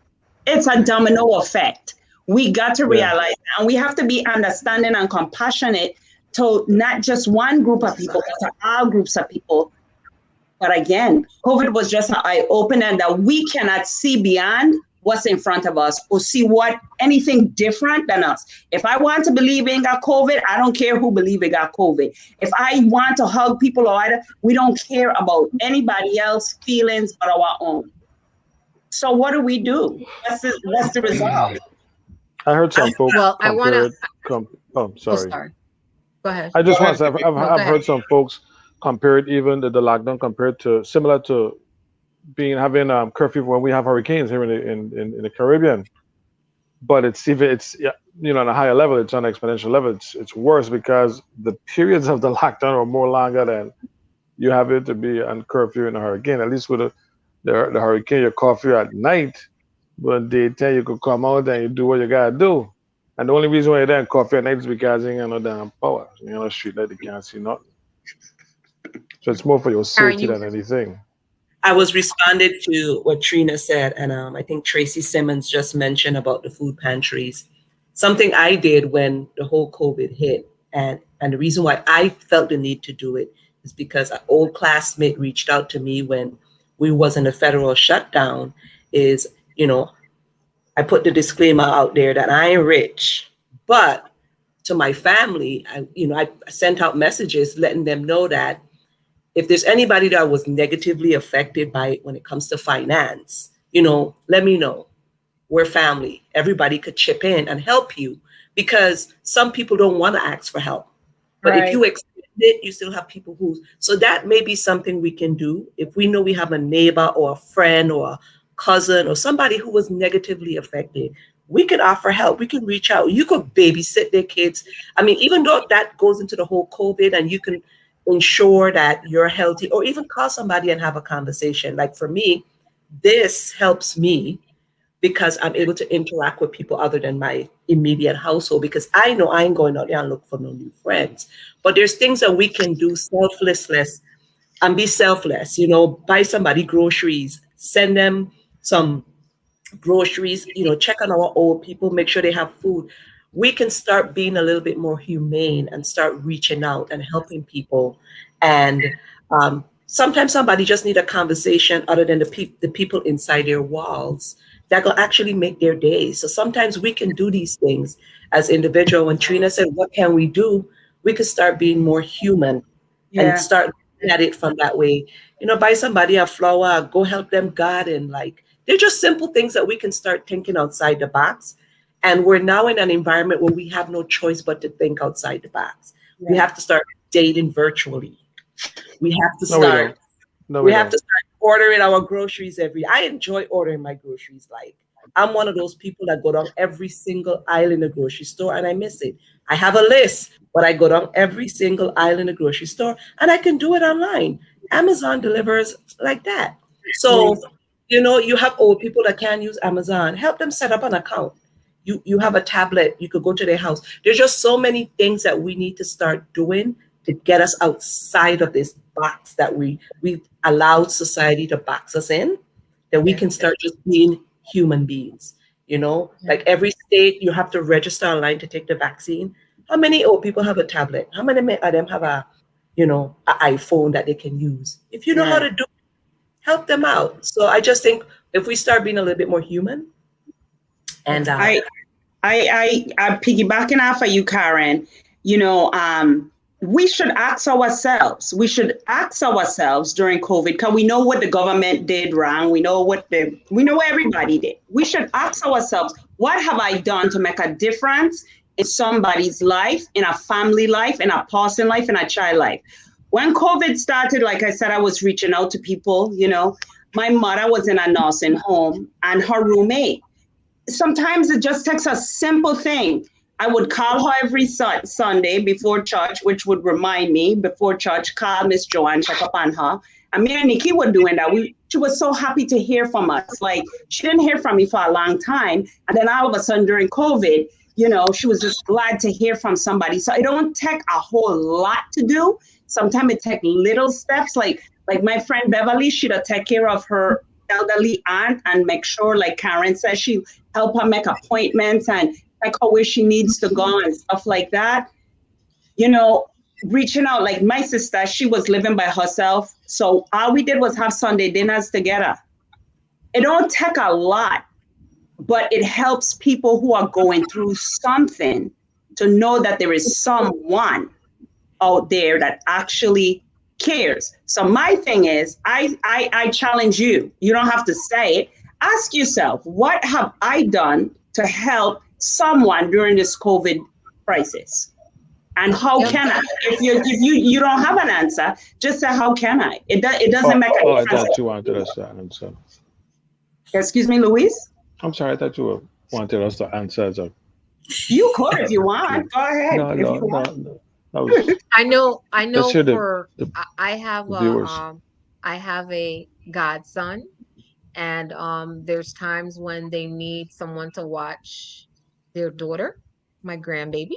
S4: It's a domino effect. We got to realize, and we have to be understanding and compassionate to not just one group of people, but to all groups of people. But again, COVID was just an eye opener that we cannot see beyond what's in front of us or see anything different than us. If I want to believe in got COVID, I don't care who believe it got COVID. If I want to hug people we don't care about anybody else's feelings but our own. So what do we do? What's the result?
S5: I heard some folks
S1: Well, I want to.
S5: sorry.
S1: Sorry. Go ahead.
S5: I just want to say,
S1: No,
S5: I've
S1: go
S5: heard
S1: ahead.
S5: some folks compared even the lockdown compared to similar to having curfew when we have hurricanes here in the Caribbean. But it's on a higher level, it's on an exponential level. It's worse because the periods of the lockdown are more longer than you have it to be on curfew in a hurricane. At least with the hurricane, you curfew at night, but daytime you could come out and you do what you gotta do. And the only reason why you don't coffee at night is because you ain't got no damn power. Street light, you can't see nothing. So it's more for your
S1: Karen,
S5: safety than anything.
S3: I was responded to what Trina said, and I think Tracy Simmons just mentioned about the food pantries. Something I did when the whole COVID hit, and the reason why I felt the need to do it is because an old classmate reached out to me when we was in a federal shutdown. I put the disclaimer out there that I ain't rich, but to my family, I sent out messages letting them know that if there's anybody that was negatively affected by it when it comes to finance, let me know. We're family. Everybody could chip in and help you because some people don't want to ask for help. But if you extend it, you still have people so that may be something we can do. If we know we have a neighbor or a friend or a cousin or somebody who was negatively affected, we could offer help. We can reach out. You could babysit their kids. I mean, even though that goes into the whole COVID and you can ensure that you're healthy or even call somebody and have a conversation. Like for me, this helps me because I'm able to interact with people other than my immediate household because I know I ain't going out there and look for no new friends. But there's things that we can do selfless and be selfless, buy somebody groceries, send them some groceries, check on our old people, make sure they have food. We can start being a little bit more humane and start reaching out and helping people. And sometimes somebody just need a conversation other than the people inside their walls that will actually make their day. So sometimes we can do these things as individual. When Trina said, what can we do? We could start being more human and start looking at it from that way. Buy somebody a flower, go help them garden. Like they're just simple things that we can start thinking outside the box. And we're now in an environment where we have no choice but to think outside the box. Yeah. We have to start dating virtually. We have to start. We have to start ordering our groceries I enjoy ordering my groceries. Like I'm one of those people that go down every single aisle in the grocery store and I miss it. I have a list, but I go down every single aisle in the grocery store and I can do it online. Amazon delivers like that. So, you have old people that can't use Amazon. Help them set up an account. You have a tablet. You could go to their house. There's just so many things that we need to start doing to get us outside of this box that we've allowed society to box us in, that we can start just being human beings. Like every state, you have to register online to take the vaccine. How many old people have a tablet? How many of them have an iPhone that they can use? If you know how
S4: Right.
S3: to do, help them out. So I just think if we start being a little bit more human, and
S4: I I piggybacking off of you, Karen. You know, we should ask ourselves. We should ask ourselves during COVID because we know what the government did wrong. We know what everybody did. We should ask ourselves, what have I done to make a difference in somebody's life, in a family life, in a person life, in a child life? When COVID started, like I said, I was reaching out to people. My mother was in a nursing home, and her roommate, sometimes it just takes a simple thing. I would call her every Sunday before church, which would remind me before church, call Miss Joanne, check up on her. And me and Nikki were doing that. She was so happy to hear from us. Like, she didn't hear from me for a long time. And then all of a sudden during COVID, she was just glad to hear from somebody. So it don't take a whole lot to do. Sometimes it takes little steps. Like my friend Beverly, she'd take care of her elderly aunt and make sure, like Karen says, she help her make appointments and take her where she needs to go and stuff like that. Reaching out, like my sister, she was living by herself. So all we did was have Sunday dinners together. It don't take a lot, but it helps people who are going through something to know that there is someone out there that actually cares. So my thing is, I challenge you. You don't have to say it. Ask yourself, what have I done to help someone during this COVID crisis? And how
S1: Yep.
S4: can I? If you don't have an answer, just say how can I? It doesn't make a
S5: I
S4: difference.
S5: thought you wanted us to answer.
S4: Excuse me, Luis.
S5: I'm sorry, I thought you wanted us to answer as a.
S4: You could if you want. Go ahead
S5: No,
S4: if
S5: no,
S4: you
S5: no,
S4: want.
S5: no. That was.
S1: I know,
S5: Let's hear
S1: for
S5: the
S1: I have
S5: viewers.
S1: I have a godson, and there's times when they need someone to watch their daughter, my grandbaby.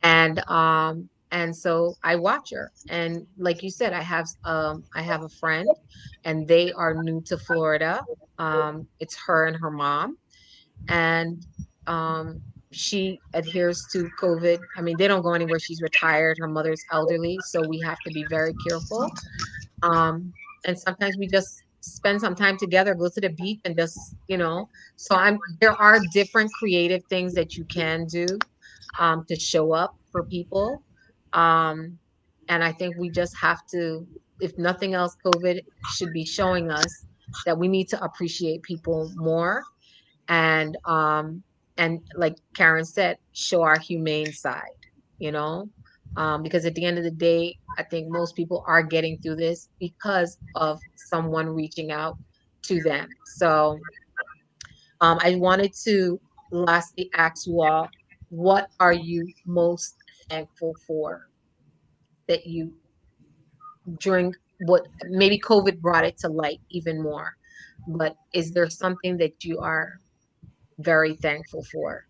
S1: And so I watch her. And like you said, I have a friend, and they are new to Florida. It's her and her mom, and um she adheres to COVID. I mean, they don't go anywhere. She's retired. Her mother's elderly, so we have to be very careful. And sometimes we just spend some time together, go to the beach, and just, so there are different creative things that you can do to show up for people. Um, and I think we just have to, if nothing else, COVID should be showing us that we need to appreciate people more, and like Karen said, show our humane side, you know, because at the end of the day, I think most people are getting through this because of someone reaching out to them. So I wanted to lastly ask you all, what are you most thankful for that you, during what maybe COVID brought it to light even more, but is there something that you are very thankful for?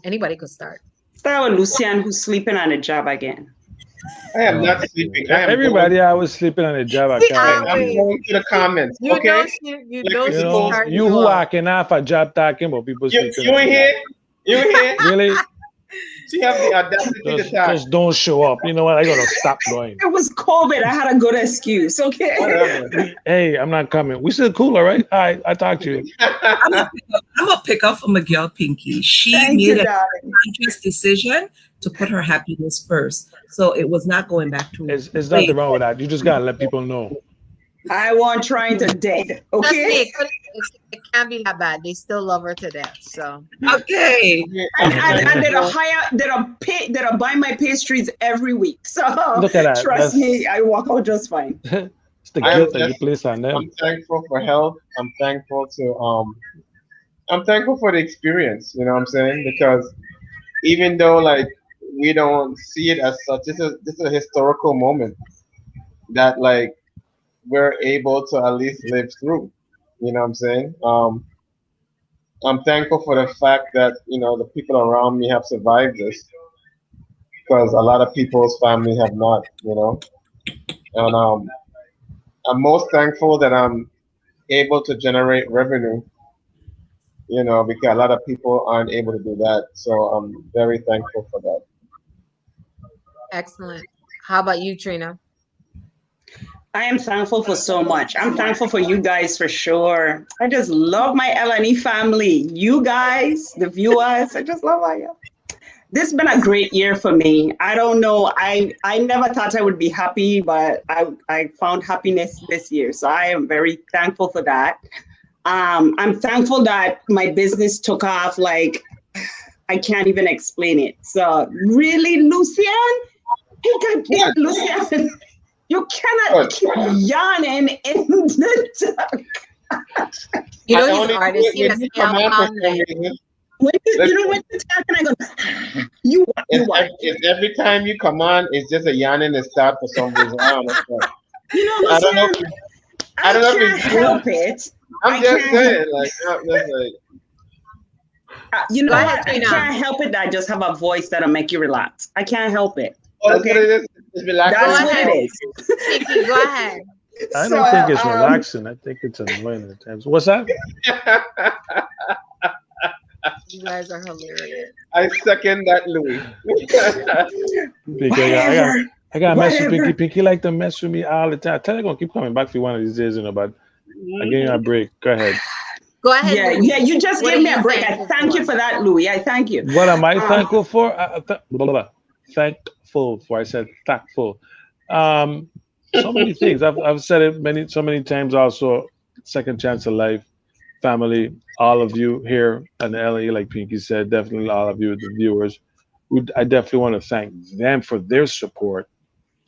S1: Anybody could start.
S4: Start with Lucian, who's sleeping on a job again.
S2: I am
S5: Oh,
S2: not sleeping.
S5: yeah. Everybody, I was sleeping on a job. I
S1: See,
S5: can't.
S2: I'm
S1: wait.
S2: going to the comments.
S1: You know
S2: Okay,
S1: she, you
S2: like
S1: know
S2: we
S5: You
S1: she's
S5: know,
S2: supposed
S1: starting
S2: to.
S5: you
S1: you
S5: who
S1: off.
S5: are off a job talking about people
S2: You
S5: sleeping
S2: you
S5: on
S2: in
S5: the job.
S2: here? You in here?
S5: Really?
S2: She have the audacity to talk.
S5: Just don't show up. You know what? I gotta stop going.
S4: It was COVID. I had a good excuse. Okay.
S2: Whatever.
S5: Hey, I'm not coming. We still cool, all right? All right, I talk to you.
S3: I'm gonna pick up from Miguel Pinky. She
S4: Thank
S3: made
S4: you,
S3: a
S4: darling.
S3: conscious decision to put her happiness first. So it was not going back to
S5: It's nothing
S3: wait.
S5: wrong with that. You just gotta let people know.
S4: I want trying to dead.
S1: Trust me,
S4: Okay.
S1: it can't be that bad. They still love her to death. So
S3: Okay.
S4: And,
S2: I'm
S4: and, and they'll
S2: thankful.
S4: hire, they'll buy my pastries every week. So
S5: Look at that.
S4: trust me, I walk out just fine.
S5: It's the
S2: I am
S5: guilt that you
S2: just.
S5: place on them.
S2: I'm thankful for health. I'm thankful to. I'm thankful for the experience. You know what I'm saying? Because even though like we don't see it as such, this is a historical moment that like we're able to at least live through. You know what I'm saying? I'm thankful for the fact that the people around me have survived this because a lot of people's family have not. And I'm most thankful that I'm able to generate revenue, because a lot of people aren't able to do that. So I'm very thankful for that.
S1: Excellent. How about you, Trina?
S4: I am thankful for so much. I'm thankful for you guys for sure. I just love my LNE family. You guys, the viewers, I just love you. This has been a great year for me. I don't know. I never thought I would be happy, but I found happiness this year. So I am very thankful for that. I'm thankful that my business took off. Like, I can't even explain it. So really, Lucian,
S2: Good,
S4: Lucian, you cannot
S2: good.
S4: keep yawning in the dark.
S1: You
S2: I
S1: know he's an
S2: only do
S1: artist.
S2: it
S1: He
S2: when
S1: has
S2: you come
S1: scalp
S2: on for some
S1: cognitive.
S2: reason.
S4: When
S2: Listen,
S4: when you talk and I go, you what, you what?
S2: it's every time you come on, it's just a yawning that start for some reason. I don't understand.
S4: You know,
S2: I don't know if
S4: Lucian,
S2: I
S4: I
S2: don't know if
S4: can't
S2: it's you.
S4: help it.
S2: I'm
S4: I
S2: just
S4: can't help.
S2: saying, like, I'm just like,
S4: You
S1: Go
S4: know
S1: ahead,
S4: what? I
S1: Trina.
S4: can't help it that I just have a voice that'll make you relax. I can't help it.
S2: oh, that's what
S4: Okay,
S2: it is. It's
S1: Go
S2: relaxing
S4: that's
S2: you.
S4: what it
S1: ahead,
S2: So,
S4: is.
S1: Pinky. Go ahead.
S5: I
S4: So,
S5: don't think it's relaxing. I think it's annoying at times. What's that?
S1: You guys are hilarious.
S2: I second that, Louis.
S5: Pinky,
S4: whatever,
S5: I got to mess with Pinky.
S4: whatever.
S5: Pinky like to mess with me all the time. I tell you, I'm gonna keep coming back for you one of these days, but I give you a break. Go ahead.
S1: Go ahead,
S4: Yeah, yeah.
S1: Louis.
S4: You just
S1: What are
S4: gave me
S1: you
S4: a break. I
S1: thankful
S4: thank you
S1: for?
S4: for that, Louis. I thank you.
S5: What am I
S4: Um,
S5: thankful for? Blah, blah, blah. Thankful for. I said thankful. Um, so many things. I've said it so many times. Also, second chance of life, family, all of you here in LA, like Pinky said, definitely all of you, the viewers. I definitely want to thank them for their support.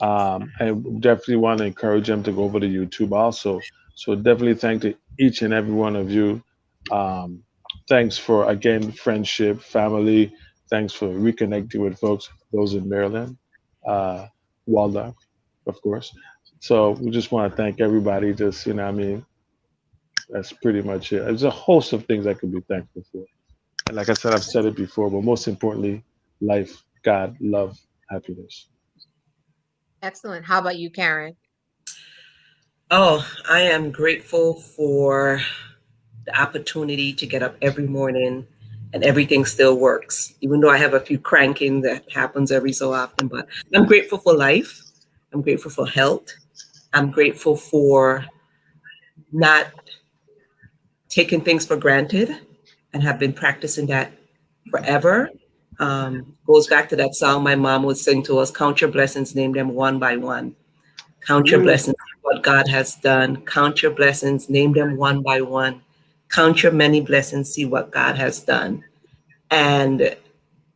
S5: And definitely want to encourage them to go over to YouTube also. So definitely thank to each and every one of you. Um, Thanks for again friendship, family. Thanks for reconnecting with folks, those in Maryland, uh, Waldorf, of course. So we just want to thank everybody. Just what I mean, that's pretty much it. There's a host of things I could be thankful for. And like I said, I've said it before, but most importantly, life, God, love, happiness.
S1: Excellent. How about you, Karen?
S3: Oh, I am grateful for the opportunity to get up every morning and everything still works, even though I have a few cranking that happens every so often. But I'm grateful for life. I'm grateful for health. I'm grateful for not taking things for granted and have been practicing that forever. Goes back to that song my mom would sing to us: count your blessings, name them one by one. Count your
S4: mm,
S3: blessings, what God has done. Count your blessings, name them one by one. Count your many blessings, see what God has done. And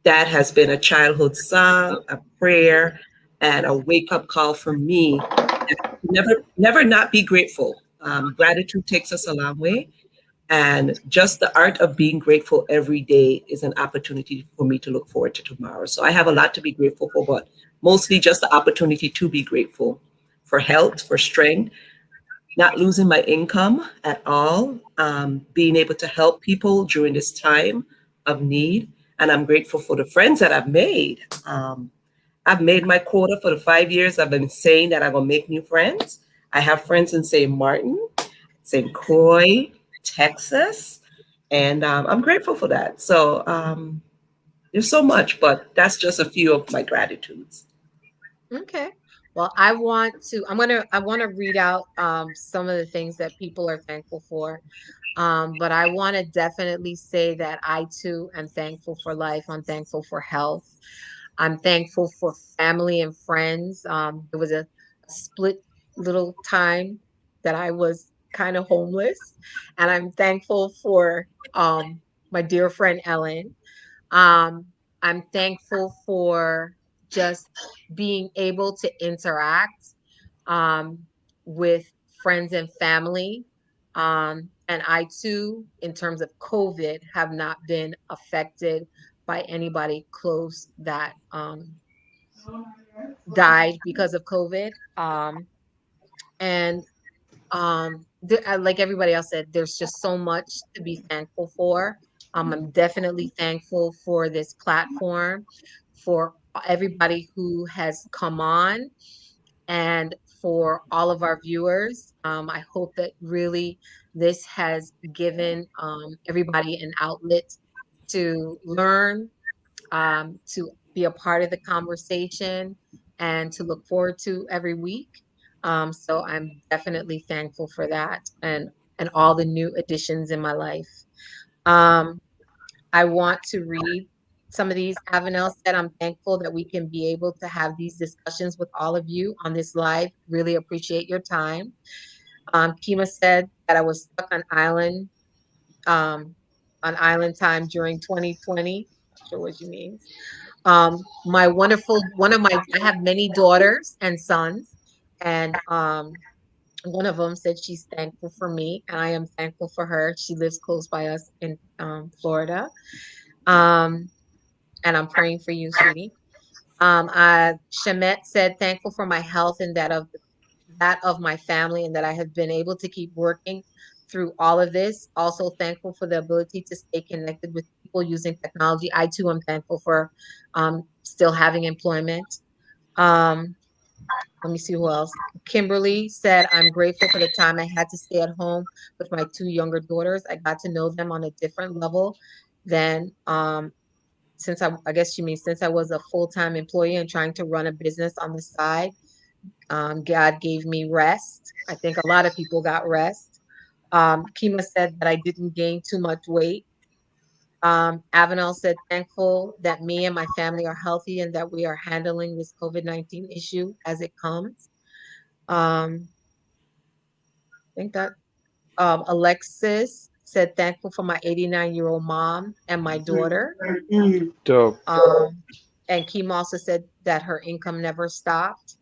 S3: that has been a childhood song, a prayer, and a wake up call for me. Never not be grateful. Gratitude takes us a long way. And just the art of being grateful every day is an opportunity for me to look forward to tomorrow. So I have a lot to be grateful for, but mostly just the opportunity to be grateful for health, for strength, not losing my income at all, being able to help people during this time of need. And I'm grateful for the friends that I've made. I've made my quota for the 5 years. I've been saying that I'm going to make new friends. I have friends in St. Martin, St. Croix, Texas, and I'm grateful for that. So there's so much, but that's just a few of my gratitudes.
S1: Okay. Well, I want to read out some of the things that people are thankful for. But I want to definitely say that I too am thankful for life. I'm thankful for health. I'm thankful for family and friends. There was a split little time that I was kind of homeless, and I'm thankful for my dear friend Ellen. Um, I'm thankful for just being able to interact um, with friends and family. And I too, in terms of COVID, have not been affected by anybody close that died because of COVID. And like everybody else said, there's just so much to be thankful for. I'm definitely thankful for this platform, for everybody who has come on, and for all of our viewers. I hope that really This has given everybody an outlet to learn, to be a part of the conversation, and to look forward to every week. So I'm definitely thankful for that, and all the new additions in my life. Um, I want to read some of these. Avenel said, I'm thankful that we can be able to have these discussions with all of you on this live. Really appreciate your time. Kima said that I was stuck um, on island time during 2020. Not sure what she means. My wonderful, I have many daughters and sons, and one of them said she's thankful for me, and I am thankful for her. She lives close by us in Florida. Um, and I'm praying for you, sweetie. Shamet said, thankful for my health and that of my family, and that I have been able to keep working through all of this. Also thankful for the ability to stay connected with people using technology. I too am thankful for still having employment. Um, let me see who else. Kimberly said, I'm grateful for the time I had to stay at home with my two younger daughters. I got to know them on a different level than since I guess she means since I was a full-time employee and trying to run a business on the side. God gave me rest. I think a lot of people got rest. Kima said that I didn't gain too much weight. Avenel said, thankful that me and my family are healthy and that we are handling this COVID-19 issue as it comes. I think that Alexis said, thankful for my 89-year-old mom and my daughter.
S5: Dope.
S1: And Kima also said that her income never stopped.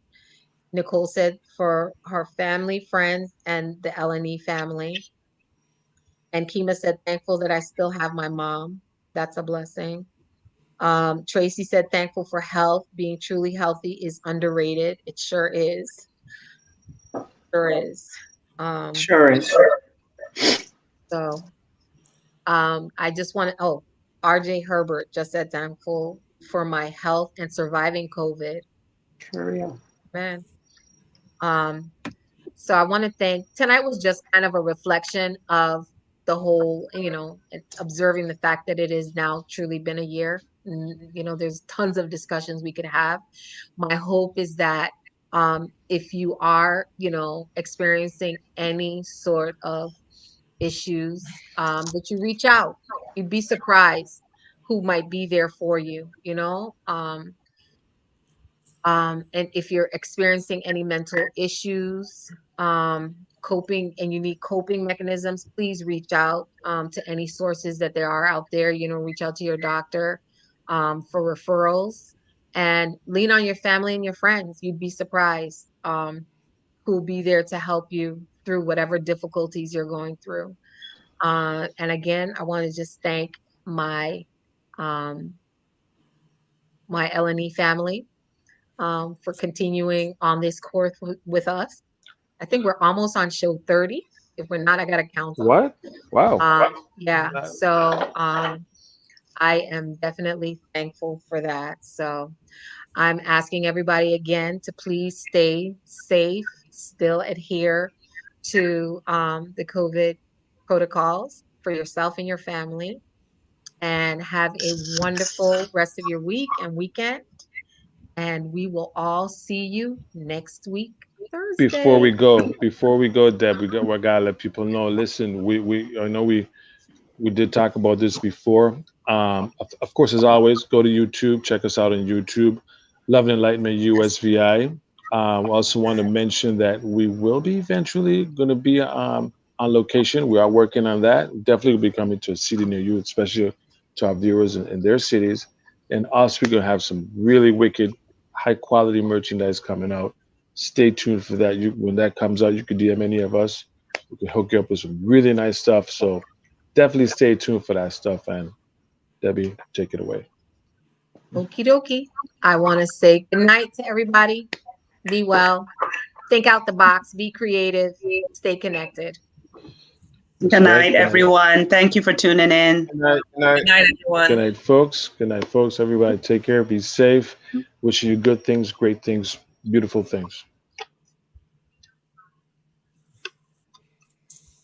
S1: Nicole said for her family, friends, and the LNE family. And Kima said, thankful that I still have my mom. That's a blessing. Tracy said, thankful for health. Being truly healthy is underrated. It sure is. Sure is.
S4: Sure is.
S1: So I just want to, RJ Herbert just said, thankful for my health and surviving COVID.
S4: For real.
S1: Man. So I want to thank, tonight was just kind of a reflection of the whole, observing the fact that it has now truly been a year. There's tons of discussions we could have. My hope is that if you are, experiencing any sort of issues, that you reach out. You'd be surprised who might be there for you, and if you're experiencing any mental issues, coping, and you need coping mechanisms, please reach out to any sources that there are out there. Reach out to your doctor for referrals, and lean on your family and your friends. You'd be surprised who'll be there to help you through whatever difficulties you're going through. And again, I want to just thank my um, my LNE family for continuing on this course with us. I think we're almost on show 30. If we're not, I got to count them.
S5: What? Wow.
S1: Yeah. So I am definitely thankful for that. So I'm asking everybody again to please stay safe, still adhere to the COVID protocols for yourself and your family, and have a wonderful rest of your week and weekend. And we will all see you next week,
S5: Before
S1: Thursday.
S5: we go, Deb, we gotta let people know. Listen, we I know we did talk about this before. Of course, as always, go to YouTube, check us out on YouTube, Love and Enlightenment USVI. Also want to mention that we will be eventually going to be on location. We are working on that. Definitely will be coming to a city near you, especially to our viewers in their cities. And also, we're going to have some really wicked, high quality merchandise coming out. Stay tuned for that. When that comes out, you can DM any of us. We can hook you up with some really nice stuff. So definitely stay tuned for that stuff. And Debbie, take it away.
S1: Okie dokie. I want to say good night to everybody. Be well. Think out the box. Be creative. Stay connected.
S4: Good night, everyone. Thank you for tuning in.
S2: Good night. Good night.
S3: Good night, everyone.
S5: Good night, folks. Good night, folks. Everybody, take care. Be safe. Wishing you good things, great things, beautiful things.